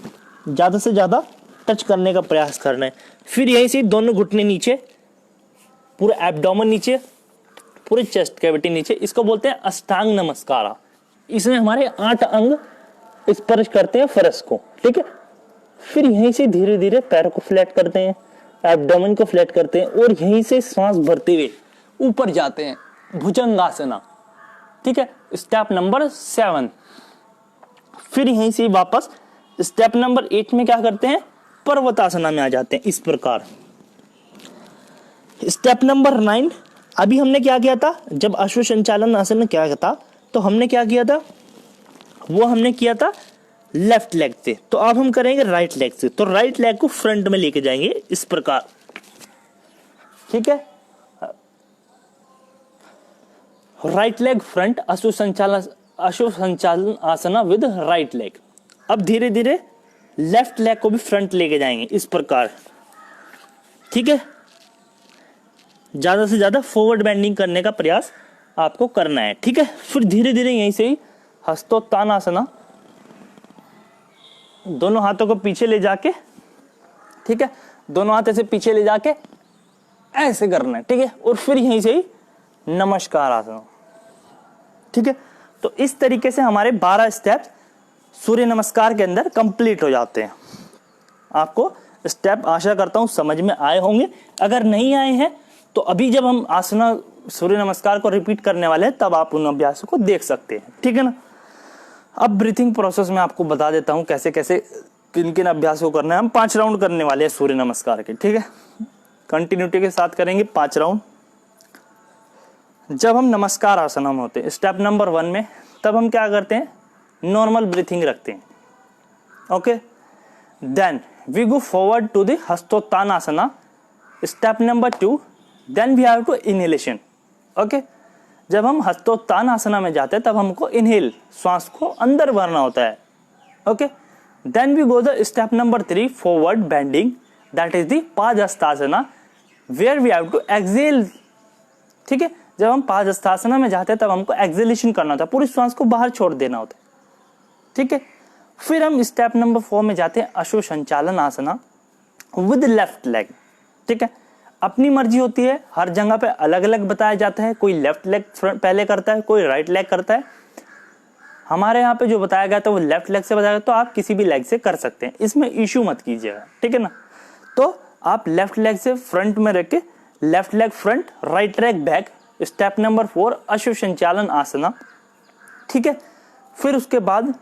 ज्यादा से ज्यादा टच करने का प्रयास करना है। फिर यहीं से दोनों घुटने नीचे, पूरा एब्डोमेन नीचे, पूरे चेस्ट कैविटी नीचे, इसको बोलते हैं अष्टांग नमस्कार। इसमें हमारे 8 अंग स्पर्श करते हैं फर्श को। ठीक है, फिर यहीं से धीरे धीरे पैर को फ्लैट करते हैं, एब्डोमेन को फ्लैट करते हैं और यहीं से सांस भरते हुए ऊपर जाते हैं, भुजंगासना। ठीक है, स्टेप नंबर 7। फिर यहीं से वापस स्टेप नंबर 8 में क्या करते हैं, पर्वतासना में आ जाते हैं इस प्रकार। स्टेप नंबर 9, अभी हमने क्या किया था, जब अश्व संचालन आसन में क्या था, तो हमने क्या किया था, वो हमने किया था लेफ्ट लेग से। तो अब हम करेंगे राइट लेग से। तो राइट लेग को फ्रंट में लेके जाएंगे इस प्रकार। ठीक है, राइट लेग फ्रंट, अश्व Sanchalan asana with right leg. अब धीरे धीरे लेफ्ट लेग को भी फ्रंट लेके जाएंगे इस प्रकार। ठीक है, ज्यादा से ज्यादा फॉरवर्ड बेंडिंग करने का प्रयास आपको करना है। ठीक है, फिर धीरे धीरे यहीं से ही हस्तोत्थान आसना, दोनों हाथों को पीछे ले जाके, ठीक है, दोनों हाथ ऐसे पीछे ले जाके ऐसे करना है। ठीक है, और फिर यहीं से ही नमस्कार आसन। ठीक है, तो इस तरीके से हमारे 12 स्टेप सूर्य नमस्कार के अंदर कंप्लीट हो जाते हैं। आपको स्टेप आशा करता हूं समझ में आए होंगे। अगर नहीं आए हैं तो अभी जब हम आसना सूर्य नमस्कार को रिपीट करने वाले हैं तब आप उन अभ्यासों को देख सकते हैं। ठीक है ना, अब ब्रीथिंग प्रोसेस में आपको बता देता हूं कैसे कैसे किन किन अभ्यासों को करना है। हम 5 राउंड करने वाले हैं सूर्य नमस्कार के। ठीक है, कंटिन्यूटी के साथ करेंगे 5 राउंड। जब हम नमस्कार आसन में होते हैं स्टेप नंबर 1 में, तब हम क्या करते हैं, नॉर्मल ब्रीथिंग रखते हैं। Okay, then we go forward to the Hastottan asana step number 2, then we have to inhalation. Okay, जब हम हस्तोत्थान आसना में जाते हैं तब हमको इनहेल, श्वास को अंदर भरना होता है। Okay, then we go the step number 3 forward bending, that is the Padahastasana where we have to exhale. ठीक है, जब हम पादहस्तासना में जाते हैं तब हमको एक्सहेलेशन करना होता है, पूरी श्वास को बाहर छोड़ देना होता है। ठीक है, फिर हम स्टेप नंबर 4 में जाते हैं अश्व Sanchalan asana with left leg. ठीक है, अपनी मर्जी होती है, हर जगह पे अलग अलग बताया जाता है। कोई लेफ्ट लेग पहले करता है, कोई राइट लेग करता है। हमारे यहाँ पे जो बताया गया था वो लेफ्ट लेग से बताया गया, तो आप किसी भी लेग से कर सकते हैं, इसमें इश्यू मत कीजिएगा। ठीक है ना, तो आप लेफ्ट लेग से फ्रंट में रख के left leg front, right leg back, step number 4 Ashwa Sanchalan आसना। ठीक है, फिर उसके बाद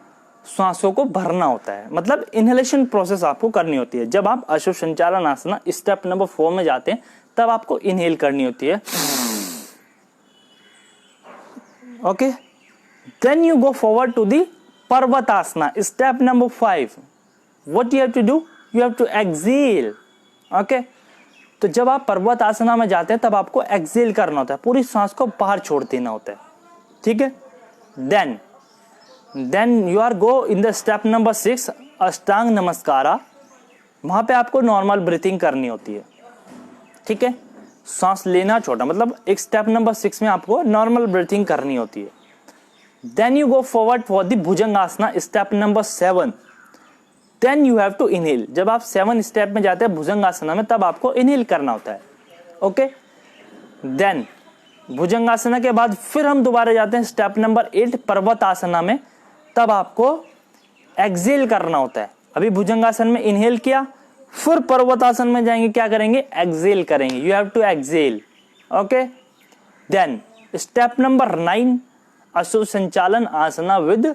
सांसों को भरना होता है, मतलब इनहेलेशन प्रोसेस आपको करनी होती है। जब आप अश्व संचालन आसना स्टेप नंबर 4 में जाते हैं तब आपको इनहेल करनी होती है। Okay, then you go forward to the Parvatasana step number 5। What you have to do, you have to exhale. Okay, तो जब आप पर्वत आसना में जाते हैं तब आपको एक्सहेल करना होता है, पूरी सांस को बाहर छोड़ देना होता है। ठीक है, then then you are go in the step number 6 Ashtanga नमस्कारा। वहां पे आपको नॉर्मल ब्रीथिंग करनी होती है, ठीक है, सांस लेना छोटा, मतलब एक स्टेप नंबर 6 में आपको नॉर्मल ब्रीथिंग करनी होती है। Then you go forward for the Bhujangasana step number 7। Then you have to inhale. जब आप 7 स्टेप में जाते हैं भुजंगासना में, तब आपको इनहेल करना होता है, ओके। देन भुजंगासना के बाद फिर हम दोबारा जाते हैं स्टेप नंबर 8 पर्वतासना में, तब आपको एक्सेल करना होता है। अभी भुजंगासन में इनहेल किया, फिर पर्वतासन में जाएंगे, क्या करेंगे, एक्सेल करेंगे। You have to exhale, okay. Then step number 9 Ashwa Sanchalan asana with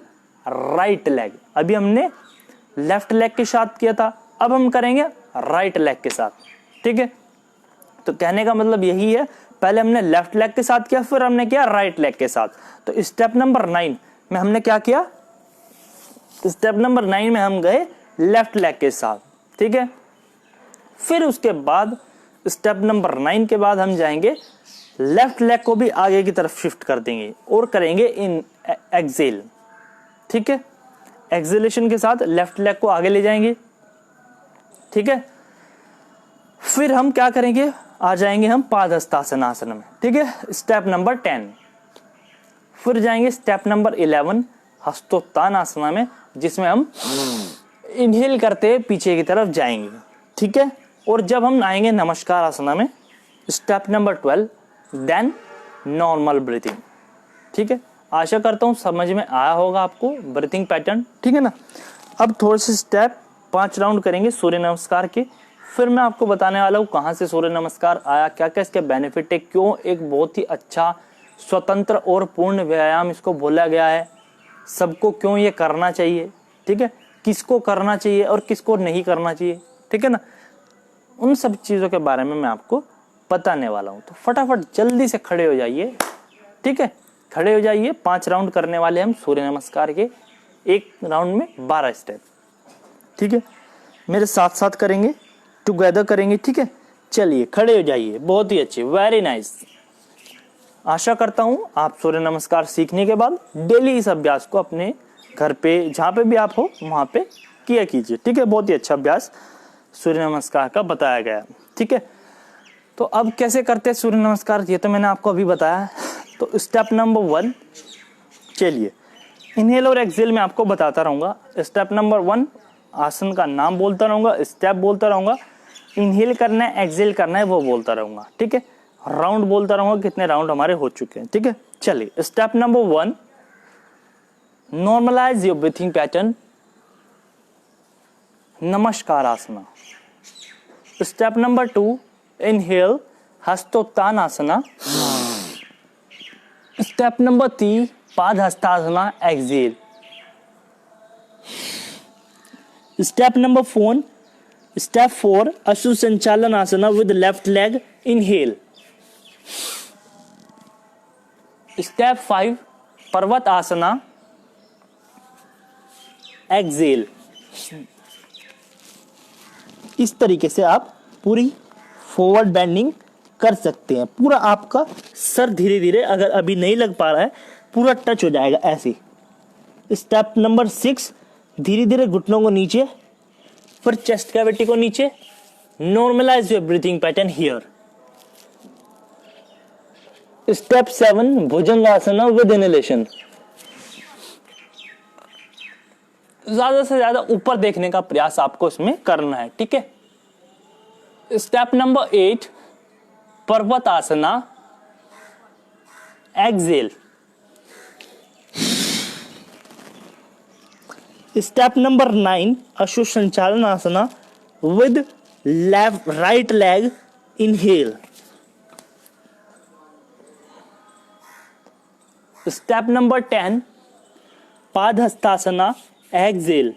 right leg. अभी हमने लेफ्ट लेग के साथ किया था, अब हम करेंगे राइट लेग के साथ, ठीक है। तो कहने का मतलब यही है, पहले हमने लेफ्ट लेग के साथ किया, फिर हमने किया राइट लेग के साथ। तो स्टेप नंबर 9 में हमने क्या किया, स्टेप नंबर 9 में हम गए लेफ्ट लेग के साथ, ठीक है। फिर उसके बाद स्टेप नंबर 9 के बाद हम जाएंगे लेफ्ट लेग को भी आगे की तरफ शिफ्ट कर देंगे और करेंगे इन एक्सेल, ठीक है। एक्सेलेशन के साथ लेफ्ट लेग को आगे ले जाएंगे, ठीक है। फिर हम क्या करेंगे, आ जाएंगे हम पादहस्तासन आसन में, ठीक है, स्टेप नंबर 10। फिर जाएंगे स्टेप नंबर 11 हस्तोत्थान आसना में, जिसमें हम इनहेल करते पीछे की तरफ जाएंगे, ठीक है। और जब हम आएंगे नमस्कार आसना में step number 12, then normal breathing, ठीक है। आशा करता हूं समझ में आया होगा आपको ब्रीथिंग पैटर्न, ठीक है ना। अब थोड़े से स्टेप 5 राउंड करेंगे सूर्य नमस्कार के, फिर मैं आपको बताने वाला हूं कहां से सूर्य नमस्कार आया, क्या क्या इसके बेनिफिट है, क्यों एक बहुत ही अच्छा स्वतंत्र और पूर्ण व्यायाम इसको बोला गया है, सबको क्यों ये करना चाहिए, ठीक है, किसको करना चाहिए और किसको नहीं करना चाहिए, ठीक है ना। उन सब चीजों के बारे में मैं आपको बताने वाला हूं। तो फटाफट जल्दी से खड़े हो जाइए, ठीक है, खड़े हो जाइए। 5 राउंड करने वाले हम सूर्य नमस्कार के, एक राउंड में 12 स्टेप, ठीक है। मेरे साथ साथ करेंगे, टुगेदर करेंगे, ठीक है। चलिए खड़े हो जाइए, बहुत ही अच्छे, वेरी नाइस। आशा करता हूं आप सूर्य नमस्कार सीखने के बाद डेली इस अभ्यास को अपने घर पे, जहां पे भी आप हो वहां पे किया कीजिए, ठीक है। बहुत ही अच्छा अभ्यास सूर्य नमस्कार का बताया गया, ठीक है। तो अब कैसे करते हैं सूर्य नमस्कार, ये तो मैंने आपको अभी बताया। तो स्टेप नंबर 1, चलिए इनहेल और एक्सेल में आपको बताता रहूंगा। स्टेप नंबर 1 आसन का नाम बोलता रहूंगा, स्टेप बोलता रहूंगा, इनहेल करना है एक्सेल करना है वो बोलता रहूंगा, ठीक है। राउंड बोलता रहूंगा, कितने राउंड हमारे हो चुके हैं, ठीक है। चलिए step number 1 normalize your breathing pattern, Namaskar asana. Step number 2 inhale Hastottan asana. Step number 3 Padahastasana exhale. Step number 4 Ashwa Sanchalan asana with left leg inhale. Step 5 Parvat Asna Excel. इस तरीके से आप पूरी फॉरवर्ड बेंडिंग कर सकते हैं। पूरा आपका सर धीरे धीरे, अगर अभी नहीं लग पा रहा है, पूरा टच हो जाएगा ऐसे। स्टेप नंबर 6 धीरे धीरे घुटनों को नीचे, फिर चेस्ट कैविटी को नीचे। Normalize your breathing pattern here. Step 7 Bhujangasana with inhalation. ज्यादा से ज्यादा ऊपर देखने का प्रयास आपको इसमें करना है, ठीक है। स्टेप नंबर 8 पर्वत आसना Excel. Step number 9 Ashwa Sanchalan asana with left right leg inhale. Step number 10 Padahastasana exhale.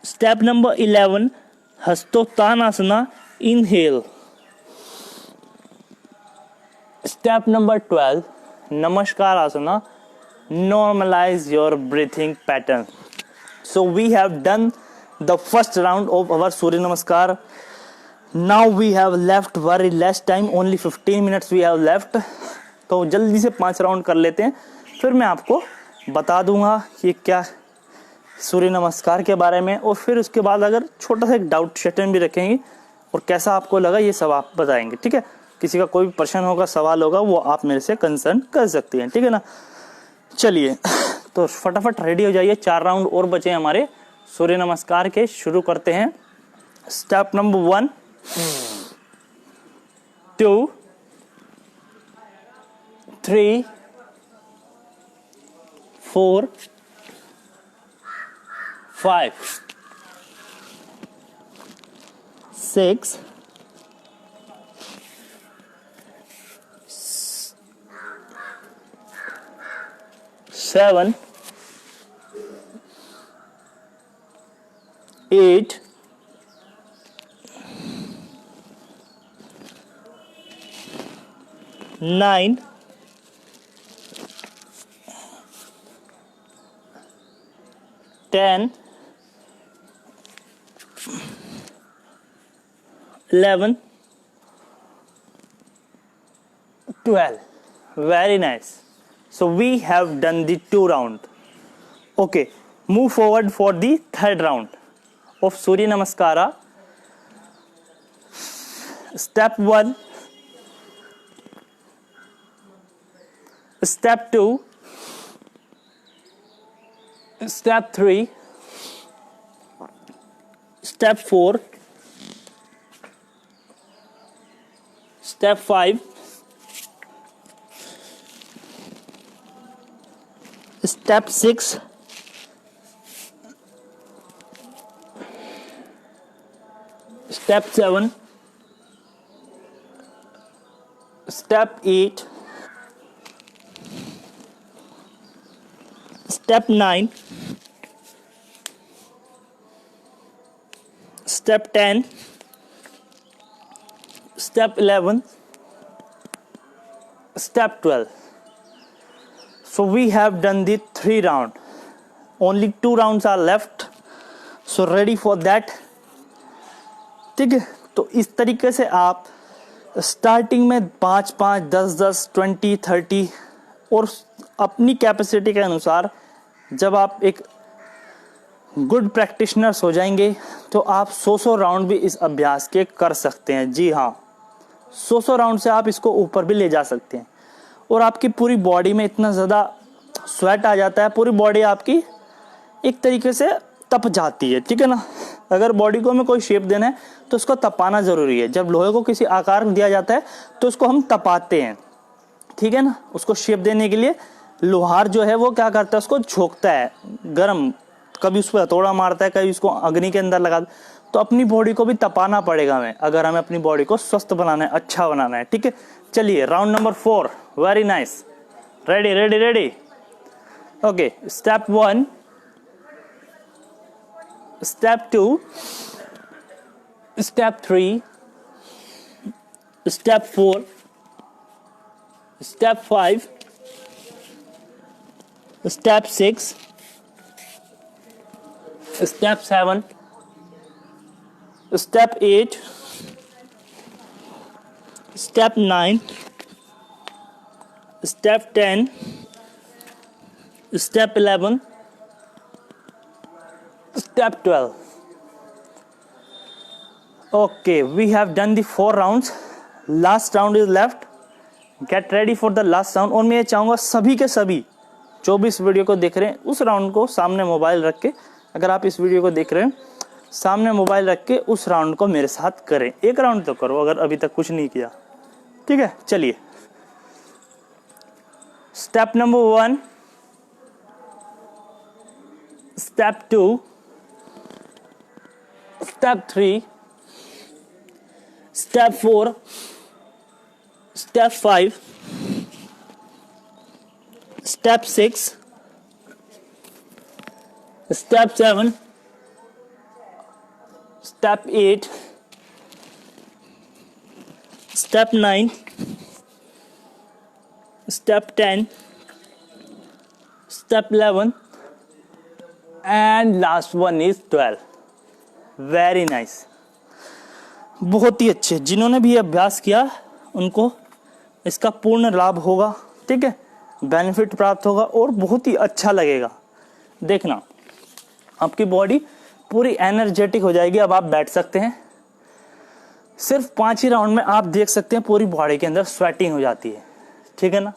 Step number 11 Hastottan asana inhale. Step number 12 Namaskar Asna, normalize your breathing pattern. So we have done the first round of our Surya Namaskar. Now we have left very less time, only 15 minutes we have left. तो जल्दी से 5 राउंड कर लेते हैं, फिर मैं आपको बता दूंगा कि क्या सूर्य नमस्कार के बारे में, और फिर उसके बाद अगर छोटा सा एक डाउट सेशन भी रखेंगे और कैसा आपको लगा ये सब आप बताएंगे, ठीक है। किसी का कोई भी प्रश्न होगा, सवाल होगा, वो आप मेरे से कंसर्न कर सकते हैं, ठीक है ना। चलिए तो फटाफट रेडी हो जाइए, 4 राउंड और बचे हमारे सूर्य नमस्कार के। शुरू करते हैं। Step number 1, 2, 3, 4, 5, 6, 7, 8, 9, 10, 11, 12. Very nice. So we have done the 2 round. Okay, move forward for the 3rd round of Surya Namaskara. Step 1, Step 2, Step 3, Step 4, Step 5, Step 6, Step 7, Step 8, Step 9, Step 10, Step 11, Step 12. So we have done the 3 round. Only 2 rounds are left. So ready for that. ठीक है, तो इस तरीके से आप स्टार्टिंग में 5-5, 10-10, 20, 30 और अपनी कैपेसिटी के अनुसार जब आप एक गुड प्रैक्टिशनर्स हो जाएंगे तो आप 100 राउंड भी इस अभ्यास के कर सकते हैं। जी हाँ, 100 राउंड से आप इसको ऊपर भी ले जा सकते हैं, और आपकी पूरी बॉडी में इतना ज़्यादा स्वेट आ जाता है, पूरी बॉडी आपकी एक तरीके से तप जाती है, ठीक है ना। अगर बॉडी को हमें कोई शेप देना है तो उसको तपाना ज़रूरी है। जब लोहे को किसी आकार दिया जाता है तो उसको हम तपाते हैं, ठीक है ना। उसको शेप देने के लिए लोहार जो है वो क्या करता है, उसको झोंकता है गरम, कभी उस पर हथौड़ा मारता है, कभी उसको अग्नि के अंदर लगा। तो अपनी बॉडी को भी तपाना पड़ेगा हमें, अगर हमें अपनी बॉडी को स्वस्थ बनाना है, अच्छा बनाना है, ठीक है। चलिए round number 4, very nice, ready ready ready. Okay, step 1, step 2, step 3, step 4, step 5, step 6, step 7, step 8, step 9, step 10, step 11, step 12. Okay, we have done the 4 rounds. Last round is left. Get ready for the last round. और मैं ये चाहूँगा सभी के सभी जो भी इस वीडियो को देख रहे हैं उस राउंड को सामने मोबाइल रख के, अगर आप इस वीडियो को देख रहे हैं सामने मोबाइल रख के उस राउंड को मेरे साथ करें। एक राउंड तो करो अगर अभी तक कुछ नहीं किया, ठीक है। चलिए, step number 1, step 2, step 3, step 4, step 5, step 6, step 7, step 8, step 9, step 10, step 11, and last one is 12. Very nice, बहुत ही अच्छे। जिन्होंने भी अभ्यास किया उनको इसका पूर्ण लाभ होगा, ठीक है, बेनिफिट प्राप्त होगा और बहुत ही अच्छा लगेगा। देखना आपकी बॉडी पूरी एनर्जेटिक हो जाएगी। अब आप बैठ सकते हैं। सिर्फ 5 ही राउंड में आप देख सकते हैं पूरी बॉडी के अंदर स्वेटिंग हो जाती है, ठीक है ना।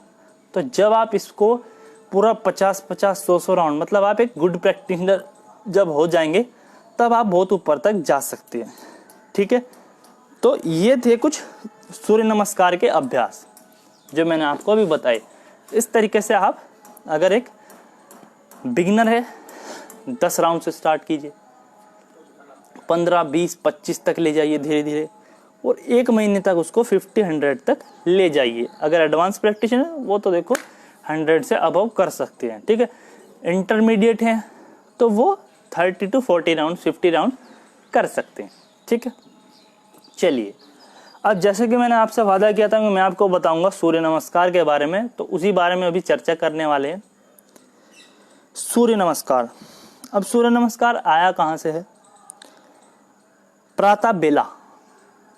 तो जब आप इसको पूरा 50-50, 100-100 राउंड, मतलब आप एक गुड प्रैक्टिशनर जब हो जाएंगे तब आप बहुत ऊपर तक जा सकते हैं, ठीक है। तो ये थे कुछ सूर्य नमस्कार के अभ्यास जो मैंने आपको अभी बताए। इस तरीके से आप अगर एक बिगिनर है 10 राउंड से स्टार्ट कीजिए, 15, 20, 25 तक ले जाइए धीरे धीरे, और 1 महीने तक उसको 50-100 तक ले जाइए। अगर एडवांस प्रैक्टिशनर वो तो देखो 100 से अबव कर सकते हैं, ठीक है। इंटरमीडिएट हैं तो वो 30 to 40 राउंड, 50 राउंड कर सकते हैं, ठीक है। चलिए, अब जैसे कि मैंने आपसे वादा किया था कि मैं आपको बताऊंगा सूर्य नमस्कार के बारे में, तो उसी बारे में अभी चर्चा करने वाले हैं। सूर्य नमस्कार। अब सूर्य नमस्कार आया कहाँ से है? प्रातः बेला।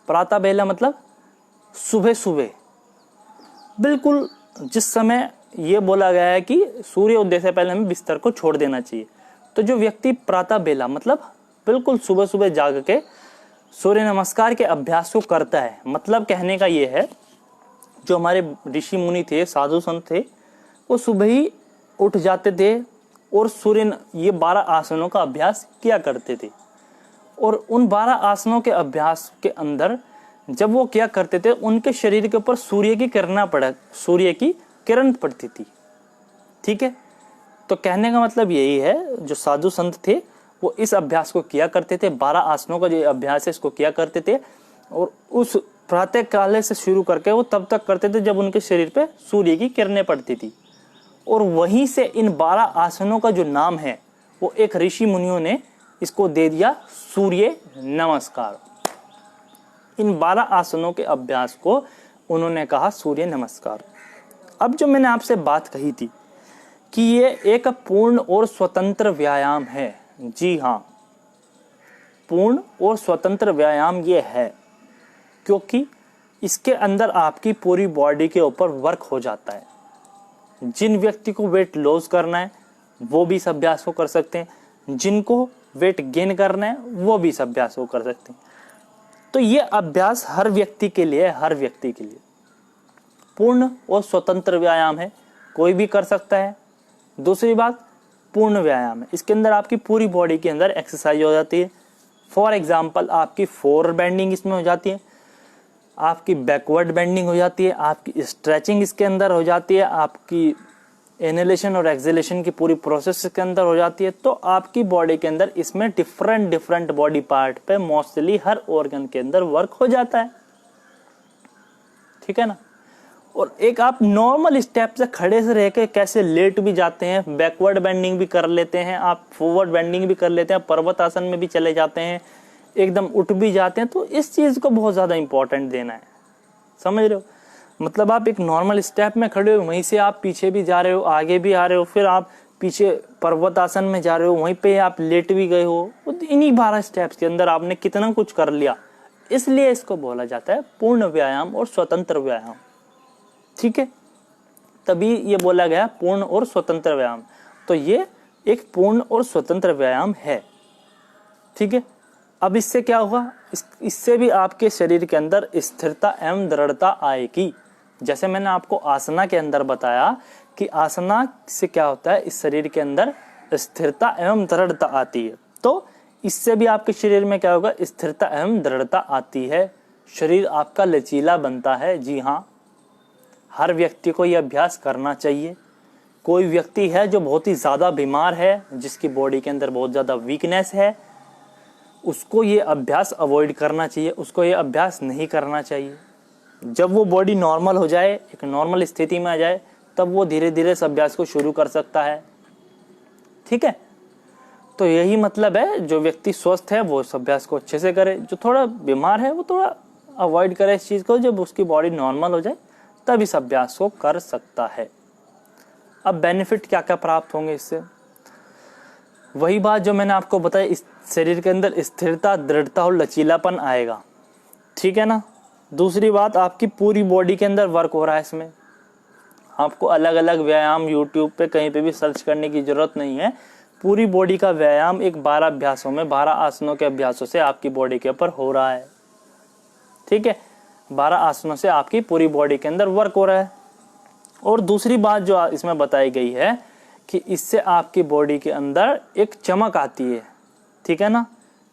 प्रातः बेला मतलब सुबह सुबह, बिल्कुल जिस समय ये बोला गया है कि सूर्य उदय से पहले हमें बिस्तर को छोड़ देना चाहिए। तो जो व्यक्ति प्रातः बेला मतलब बिल्कुल सुबह सुबह जाग के सूर्य नमस्कार के अभ्यास को करता है, मतलब कहने का ये है, जो हमारे ऋषि मुनि थे, साधु संत थे, वो सुबह ही उठ जाते थे और ये 12 आसनों का अभ्यास किया करते थे। और उन 12 आसनों के अभ्यास के अंदर जब वो क्या करते थे, उनके शरीर के ऊपर सूर्य की किरण पड़ती थी, ठीक है। तो कहने का मतलब यही है, जो साधु संत थे वो इस अभ्यास को किया करते थे, 12 आसनों का जो अभ्यास है इसको किया करते थे, और उस प्रातः काल से शुरू करके वो तब तक करते थे जब उनके शरीर पे सूर्य की किरणें पड़ती थी। और वहीं से इन 12 आसनों का जो नाम है वो एक ऋषि मुनियों ने इसको दे दिया सूर्य नमस्कार। इन 12 आसनों के अभ्यास को उन्होंने कहा सूर्य नमस्कार। अब जो मैंने आपसे बात कही थी कि ये एक पूर्ण और स्वतंत्र व्यायाम है, जी हाँ, पूर्ण और स्वतंत्र व्यायाम ये है, क्योंकि इसके अंदर आपकी पूरी बॉडी के ऊपर वर्क हो जाता है। जिन व्यक्ति को वेट लॉस करना है वो भी इस अभ्यास को कर सकते हैं, जिनको वेट गेन करना है वो भी इस अभ्यास को कर सकते हैं। तो ये अभ्यास हर व्यक्ति के लिए पूर्ण और स्वतंत्र व्यायाम है, कोई भी कर सकता है। दूसरी बात, पूर्ण व्यायाम है, इसके अंदर आपकी पूरी बॉडी के अंदर एक्सरसाइज हो जाती है। फॉर एग्जाम्पल, आपकी फॉरवर्ड बेंडिंग इसमें हो जाती है, आपकी बैकवर्ड बेंडिंग हो जाती है, आपकी स्ट्रेचिंग इसके अंदर हो जाती है, आपकी इनहेलेशन और एक्सहेलेशन की पूरी प्रोसेस इसके अंदर हो जाती है। तो आपकी बॉडी के अंदर इसमें डिफरेंट बॉडी पार्ट पे मोस्टली हर ऑर्गन के अंदर वर्क हो जाता है, ठीक है ना। और एक आप नॉर्मल स्टेप से खड़े से रह के कैसे लेट भी जाते हैं, बैकवर्ड बेंडिंग भी कर लेते हैं, आप फॉरवर्ड बेंडिंग भी कर लेते हैं, पर्वत आसन में भी चले जाते हैं, एकदम उठ भी जाते हैं। तो इस चीज को बहुत ज्यादा इंपॉर्टेंट देना है, समझ रहे हो। मतलब आप एक नॉर्मल स्टेप में खड़े हो, वहीं से आप पीछे भी जा रहे हो, आगे भी आ रहे हो, फिर आप पीछे पर्वत आसन में जा रहे हो, वहीं पे आप लेट भी गए हो। इन्हीं 12 स्टेप्स के अंदर आपने कितना कुछ कर लिया, इसलिए इसको बोला जाता है पूर्ण व्यायाम और स्वतंत्र व्यायाम, ठीक है। तभी ये बोला गया पूर्ण और स्वतंत्र व्यायाम। तो ये एक पूर्ण और स्वतंत्र व्यायाम है, ठीक है। अब इससे क्या होगा, इससे भी आपके शरीर के अंदर स्थिरता एवं दृढ़ता आएगी। जैसे मैंने आपको आसना के अंदर बताया कि आसना से क्या होता है, इस शरीर के अंदर स्थिरता एवं दृढ़ता आती है। तो इससे भी आपके शरीर में क्या होगा, स्थिरता एवं दृढ़ता आती है, शरीर आपका लचीला बनता है। जी हाँ, हर व्यक्ति को यह अभ्यास करना चाहिए। कोई व्यक्ति है जो बहुत ही ज्यादा बीमार है, जिसकी बॉडी के अंदर बहुत ज्यादा वीकनेस है, उसको ये अभ्यास अवॉइड करना चाहिए, उसको ये अभ्यास नहीं करना चाहिए। जब वो बॉडी नॉर्मल हो जाए, एक नॉर्मल स्थिति में आ जाए, तब वो धीरे धीरे इस अभ्यास को शुरू कर सकता है, ठीक है। तो यही मतलब है, जो व्यक्ति स्वस्थ है वो इस अभ्यास को अच्छे से करे, जो थोड़ा बीमार है वो थोड़ा अवॉइड करे इस चीज को। जब उसकी बॉडी नॉर्मल हो जाए तब इस अभ्यास को कर सकता है। अब बेनिफिट क्या क्या प्राप्त होंगे इससे, वही बात जो मैंने आपको बताया, इस शरीर के अंदर स्थिरता, दृढ़ता और लचीलापन आएगा, ठीक है ना। दूसरी बात, आपकी पूरी बॉडी के अंदर वर्क हो रहा है इसमें। आपको अलग अलग व्यायाम यूट्यूब पे कहीं पे भी सर्च करने की जरूरत नहीं है। पूरी बॉडी का व्यायाम एक 12 अभ्यासों में, 12 आसनों के अभ्यासों से आपकी बॉडी के ऊपर हो रहा है। ठीक है, 12 आसनों से आपकी पूरी बॉडी के अंदर वर्क हो रहा है। और दूसरी बात जो इसमें बताई गई है कि इससे आपकी बॉडी के अंदर एक चमक आती है। ठीक है ना।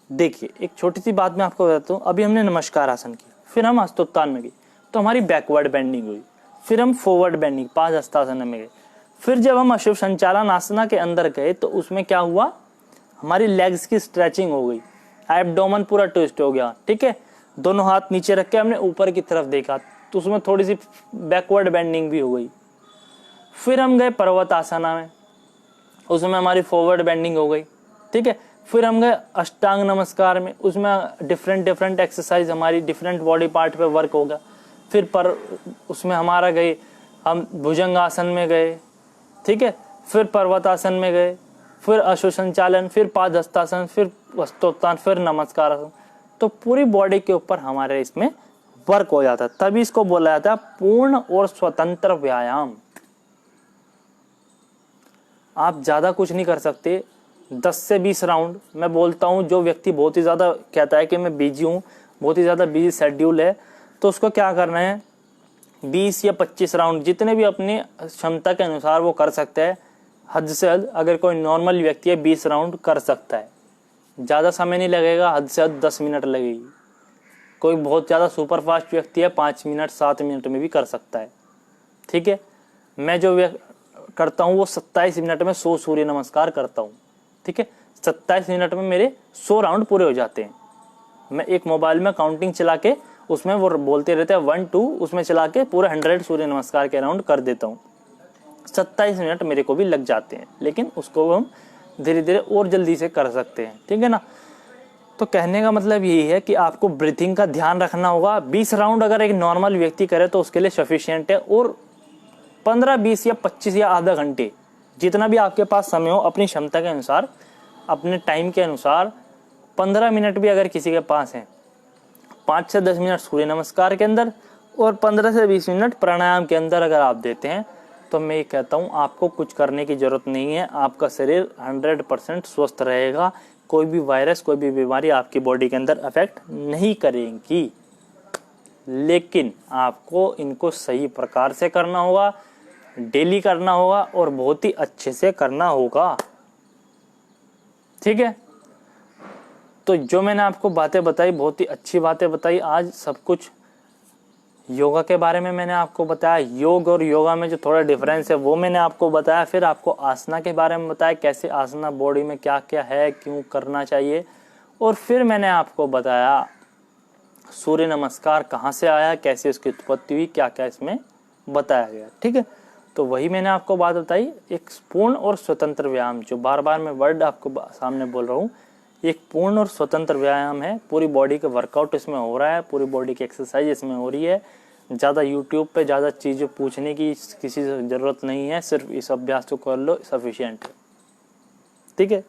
देखिए, एक छोटी सी बात मैं आपको बताता हूँ। अभी हमने नमस्कार आसन की, फिर हम हस्तोत्थान में गए तो हमारी बैकवर्ड बेंडिंग हुई, फिर हम फॉरवर्ड बेंडिंग पाद हस्तासन में गए, फिर जब हम अशुभ संचालन आसना के अंदर गए तो उसमें क्या हुआ, हमारी लेग्स की स्ट्रेचिंग हो गई, एब्डोमेन पूरा ट्विस्ट हो गया। ठीक है, दोनों हाथ नीचे रख के हमने ऊपर की तरफ देखा तो उसमें थोड़ी सी बैकवर्ड बेंडिंग भी हो गई। फिर हम गए पर्वत आसना में, उसमें हमारी फॉरवर्ड बेंडिंग हो गई। ठीक है, फिर हम गए अष्टांग नमस्कार में, उसमें डिफरेंट एक्सरसाइज हमारी डिफरेंट बॉडी पार्ट पे वर्क होगा। फिर उसमें हमारा गए, हम भुजंग आसन में गए। ठीक है, फिर पर्वतासन में गए, फिर अश्व संचालन, फिर पाद हस्तासन, फिर हस्तोत्थान, फिर नमस्कार आसन। तो पूरी बॉडी के ऊपर हमारे इसमें वर्क हो जाता है, तभी इसको बोला जाता है पूर्ण और स्वतंत्र व्यायाम। आप ज्यादा कुछ नहीं कर सकते, 10 से 20 राउंड मैं बोलता हूँ। जो व्यक्ति बहुत ही ज्यादा कहता है कि मैं बिजी हूँ, बहुत ही ज्यादा बिजी शेड्यूल है, तो उसको क्या करना है, 20 या 25 राउंड जितने भी अपनी क्षमता के अनुसार वो कर सकता है। हद से हद अगर कोई नॉर्मल व्यक्ति है 20 राउंड कर सकता है, ज़्यादा समय नहीं लगेगा, हद से हद 10 मिनट लगेगी। कोई बहुत ज़्यादा सुपर फास्ट व्यक्ति है 5 मिनट 7 मिनट में भी कर सकता है। ठीक है, मैं जो करता हूँ वो 27 मिनट में 100 सूर्य नमस्कार करता हूँ। ठीक है, 27 मिनट में मेरे 100 राउंड पूरे हो जाते हैं। मैं एक मोबाइल में काउंटिंग चला के उसमें वो बोलते रहते हैं 1 2, उसमें चला के पूरा 100 सूर्य नमस्कार के राउंड कर देता हूँ। 27 मिनट मेरे को भी लग जाते हैं, लेकिन उसको हम धीरे धीरे और जल्दी से कर सकते हैं। ठीक है ना। तो कहने का मतलब यही है कि आपको ब्रीथिंग का ध्यान रखना होगा। 20 राउंड अगर एक नॉर्मल व्यक्ति करे तो उसके लिए सफिशिएंट है, और 15 20 या 25 या आधा घंटे जितना भी आपके पास समय हो, अपनी क्षमता के अनुसार, अपने टाइम के अनुसार 15 मिनट भी अगर किसी के पास है, 5 से 10 मिनट सूर्य नमस्कार के अंदर और 15 से 20 मिनट प्राणायाम के अंदर अगर आप देते हैं, तो मैं ये कहता हूँ आपको कुछ करने की जरूरत नहीं है। आपका शरीर 100% स्वस्थ रहेगा। कोई भी वायरस, कोई भी बीमारी आपकी बॉडी के अंदर अफेक्ट नहीं करेंगी। लेकिन आपको इनको सही प्रकार से करना होगा, डेली करना होगा और बहुत ही अच्छे से करना होगा। ठीक है, तो जो मैंने आपको बातें बताई, बहुत ही अच्छी बातें बताई। आज सब कुछ योगा के बारे में मैंने आपको बताया, योग और योगा में जो थोड़ा डिफरेंस है वो मैंने आपको बताया। फिर आपको आसना के बारे में बताया, कैसे आसना बॉडी में क्या क्या है, क्यों करना चाहिए। और फिर मैंने आपको बताया सूर्य नमस्कार कहाँ से आया, कैसे उसकी उत्पत्ति हुई, क्या क्या इसमें बताया गया। ठीक है, तो वही मैंने आपको बात बताई, एक पूर्ण और स्वतंत्र व्यायाम। जो बार बार मैं वर्ड आपको सामने बोल रहा हूँ, एक पूर्ण और स्वतंत्र व्यायाम है। पूरी बॉडी का वर्कआउट इसमें हो रहा है, पूरी बॉडी की एक्सरसाइज इसमें हो रही है। ज़्यादा यूट्यूब पे ज़्यादा चीज़ें पूछने की किसी से ज़रूरत नहीं है, सिर्फ इस अभ्यास को कर लो, सफिशिएंट है। ठीक है,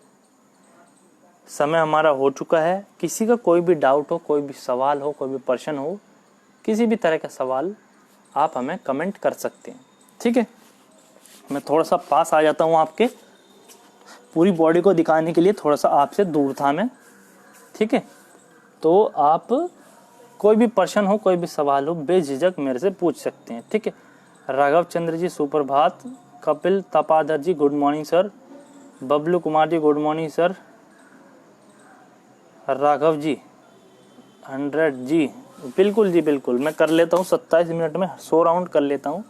समय हमारा हो चुका है। किसी का कोई भी डाउट हो, कोई भी सवाल हो, कोई भी प्रश्न हो, किसी भी तरह का सवाल आप हमें कमेंट कर सकते हैं। ठीक है, मैं थोड़ा सा पास आ जाता हूँ आपके, पूरी बॉडी को दिखाने के लिए थोड़ा सा आपसे दूर था मैं। ठीक है, तो आप कोई भी प्रश्न हो, कोई भी सवाल हो, बेझिझक मेरे से पूछ सकते हैं। ठीक है, राघव चंद्र जी सुप्रभात, Kapil Tapadhar ji good morning sir, Bablu Kumar ji good morning sir, Raghav ji 100 जी बिल्कुल जी बिल्कुल, मैं कर लेता हूँ 27 मिनट में 100 राउंड कर लेता हूँ,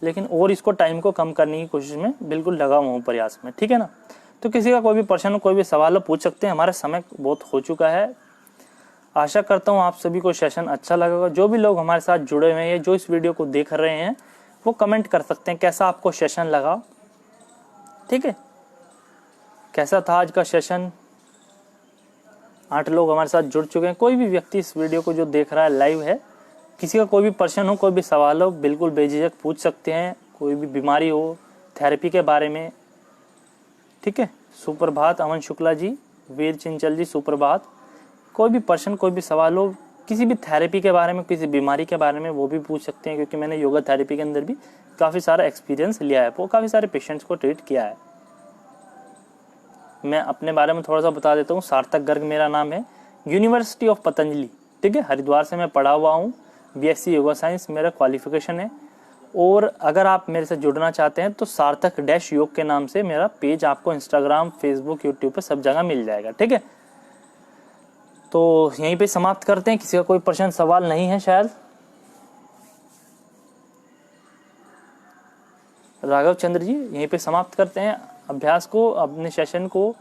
लेकिन और इसको टाइम को कम करने की कोशिश में बिल्कुल लगा हुआ हूँ, प्रयास में। ठीक है ना। तो किसी का कोई भी प्रश्न हो, कोई भी सवाल हो, पूछ सकते हैं। हमारा समय बहुत हो चुका है। आशा करता हूँ आप सभी को सेशन अच्छा लगेगा। जो भी लोग हमारे साथ जुड़े हुए हैं, जो इस वीडियो को देख रहे हैं, वो कमेंट कर सकते हैं कैसा आपको सेशन लगा। ठीक है, कैसा था आज का सेशन। 8 लोग हमारे साथ जुड़ चुके हैं। कोई भी व्यक्ति इस वीडियो को जो देख रहा है, लाइव है, किसी का कोई भी प्रश्न हो, कोई भी सवाल हो, बिल्कुल बेझिझक पूछ सकते हैं। कोई भी बीमारी हो, थेरेपी के बारे में। ठीक है, सुप्रभात अमन शुक्ला जी, वीर चिंचल जी सुप्रभात। कोई भी प्रश्न, कोई भी सवाल हो, किसी भी थेरेपी के बारे में, किसी बीमारी के बारे में वो भी पूछ सकते हैं, क्योंकि मैंने योगा थेरेपी के अंदर भी काफ़ी सारा एक्सपीरियंस लिया है, वो काफ़ी सारे पेशेंट्स को ट्रीट किया है। मैं अपने बारे में थोड़ा सा बता देता हूँ। सार्थक गर्ग मेरा नाम है, यूनिवर्सिटी ऑफ पतंजलि, ठीक है, हरिद्वार से मैं पढ़ा हुआ हूँ। BSc योगा साइंस मेरा क्वालिफिकेशन है। और अगर आप मेरे से जुड़ना चाहते हैं तो सार्थक डैश योग के नाम से मेरा पेज आपको इंस्टाग्राम, फेसबुक, यूट्यूब पे सब जगह मिल जाएगा, ठीक है। तो यहीं पे समाप्त करते हैं। किसी का कोई प्रश्न सवाल नहीं है शायद? राघव चंद्र जी, यहीं पे समाप्त करते हैं अभ्यास को, अपने सेशन को।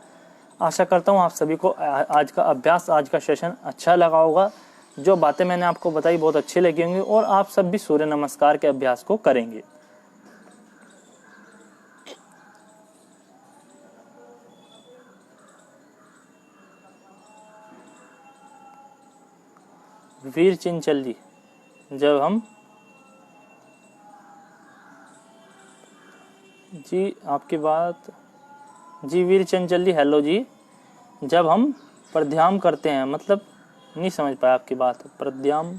आशा करता हूँ आप सभी को आज का अभ्यास, आज का सेशन अच्छा लगा होगा। जो बातें मैंने आपको बताई बहुत अच्छी लगी होंगी और आप सब भी सूर्य नमस्कार के अभ्यास को करेंगे। वीर चिंचल जी, जब हम जी आपकी बात जी वीर चंचल जी, हेलो जी, जब हम प्राणायाम करते हैं, मतलब नहीं समझ पाया आपकी बात। प्राणायाम,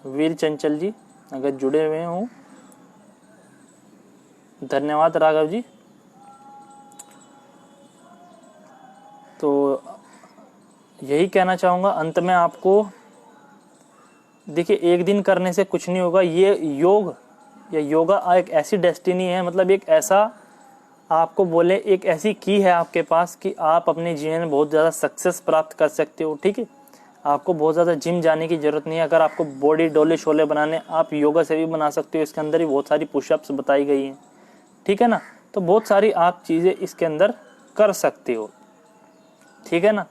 वीर चंचल जी अगर जुड़े हुए हों, धन्यवाद राघव जी। तो यही कहना चाहूँगा अंत में आपको, देखिए एक दिन करने से कुछ नहीं होगा। ये योग या योगा एक ऐसी डेस्टिनी है, मतलब एक ऐसा आपको बोले, एक ऐसी की है आपके पास कि आप अपने जीवन में बहुत ज़्यादा सक्सेस प्राप्त कर सकते हो, ठीक है। आपको बहुत ज़्यादा जिम जाने की ज़रूरत नहीं है। अगर आपको बॉडी डोले शोले बनाने, आप योगा से भी बना सकते हो। इसके अंदर ही बहुत सारी पुशअप्स बताई गई हैं, ठीक है ना। तो बहुत सारी आप चीज़ें इसके अंदर कर सकते हो, ठीक है ना।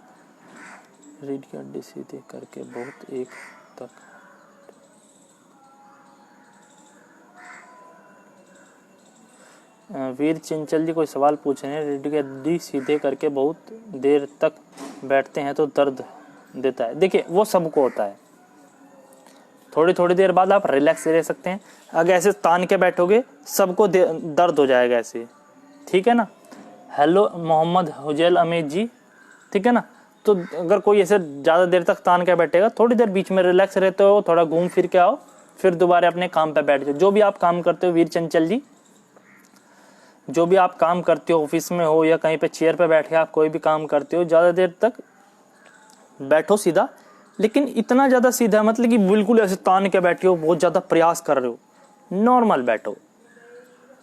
रीढ़ की हड्डी सीधे करके बहुत एक तक, वीर चिंचल जी कोई सवाल पूछ रहे हैं। रीढ़ की हड्डी सीधे करके बहुत देर तक बैठते हैं तो दर्द देता है। देखिए वो सबको होता है, थोड़ी थोड़ी देर बाद आप रिलैक्स रह सकते हैं। अगर ऐसे तान के बैठोगे सबको दर्द हो जाएगा ऐसे, ठीक है ना। हेलो मोहम्मद हुजैल अमीद जी, ठीक है ना। तो अगर कोई ऐसे ज़्यादा देर तक तान के बैठेगा, थोड़ी देर बीच में रिलैक्स रहते हो, थोड़ा घूम फिर के आओ, फिर दोबारा अपने काम पे बैठ जाओ। जो भी आप काम करते हो वीर चंचल जी, जो भी आप काम करते हो, ऑफिस में हो या कहीं पे चेयर पे बैठ के आप कोई भी काम करते हो, ज़्यादा देर तक बैठो सीधा, लेकिन इतना ज़्यादा सीधा मतलब कि बिल्कुल ऐसे तान के बैठे हो, बहुत ज़्यादा प्रयास कर रहे हो। नॉर्मल बैठो,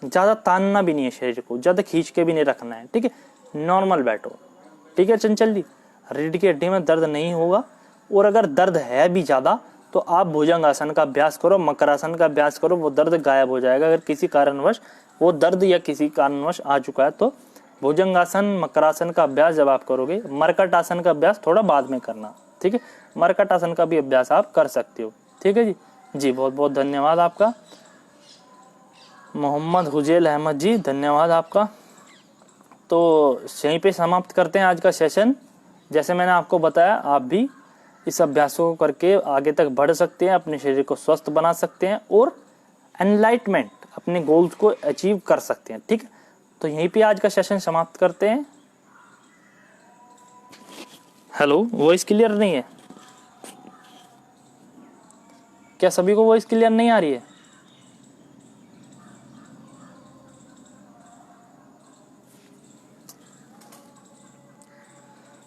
ज़्यादा तानना भी नहीं है शरीर को, ज़्यादा खींच के भी नहीं रखना है, ठीक है। नॉर्मल बैठो, ठीक है चंचल जी। रीढ़ की हड्डी में दर्द नहीं होगा, और अगर दर्द है भी ज़्यादा तो आप भुजंगासन का अभ्यास करो, मकरासन का अभ्यास करो, वो दर्द गायब हो जाएगा। अगर किसी कारणवश वो दर्द या किसी कारणवश आ चुका है तो भुजंगासन, मकरासन का अभ्यास जब आप करोगे, मरकट आसन का अभ्यास थोड़ा बाद में करना, ठीक है। मरकट आसन का भी अभ्यास आप कर सकते हो, ठीक है जी। जी बहुत बहुत धन्यवाद आपका मोहम्मद हुजैल अहमद जी, धन्यवाद आपका। तो यहीं पे समाप्त करते हैं आज का सेशन। जैसे मैंने आपको बताया, आप भी इस अभ्यासों को करके आगे तक बढ़ सकते हैं, अपने शरीर को स्वस्थ बना सकते हैं और एनलाइटमेंट, अपने गोल्स को अचीव कर सकते हैं, ठीक है। तो यहीं पे आज का सेशन समाप्त करते हैं। हेलो, वॉइस क्लियर नहीं है क्या? सभी को वॉइस क्लियर नहीं आ रही है?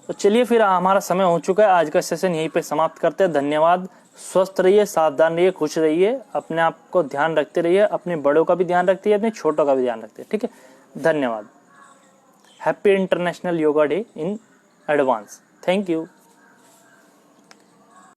तो चलिए फिर हमारा समय हो चुका है, आज का सेशन यहीं पे समाप्त करते हैं। धन्यवाद। स्वस्थ रहिए, सावधान रहिए, खुश रहिए, अपने आप को ध्यान रखते रहिए, अपने बड़ों का भी ध्यान रखते रहिए, अपने छोटों का भी ध्यान रखते रहिए, ठीक है। धन्यवाद। Happy international yoga day in advance. Thank you.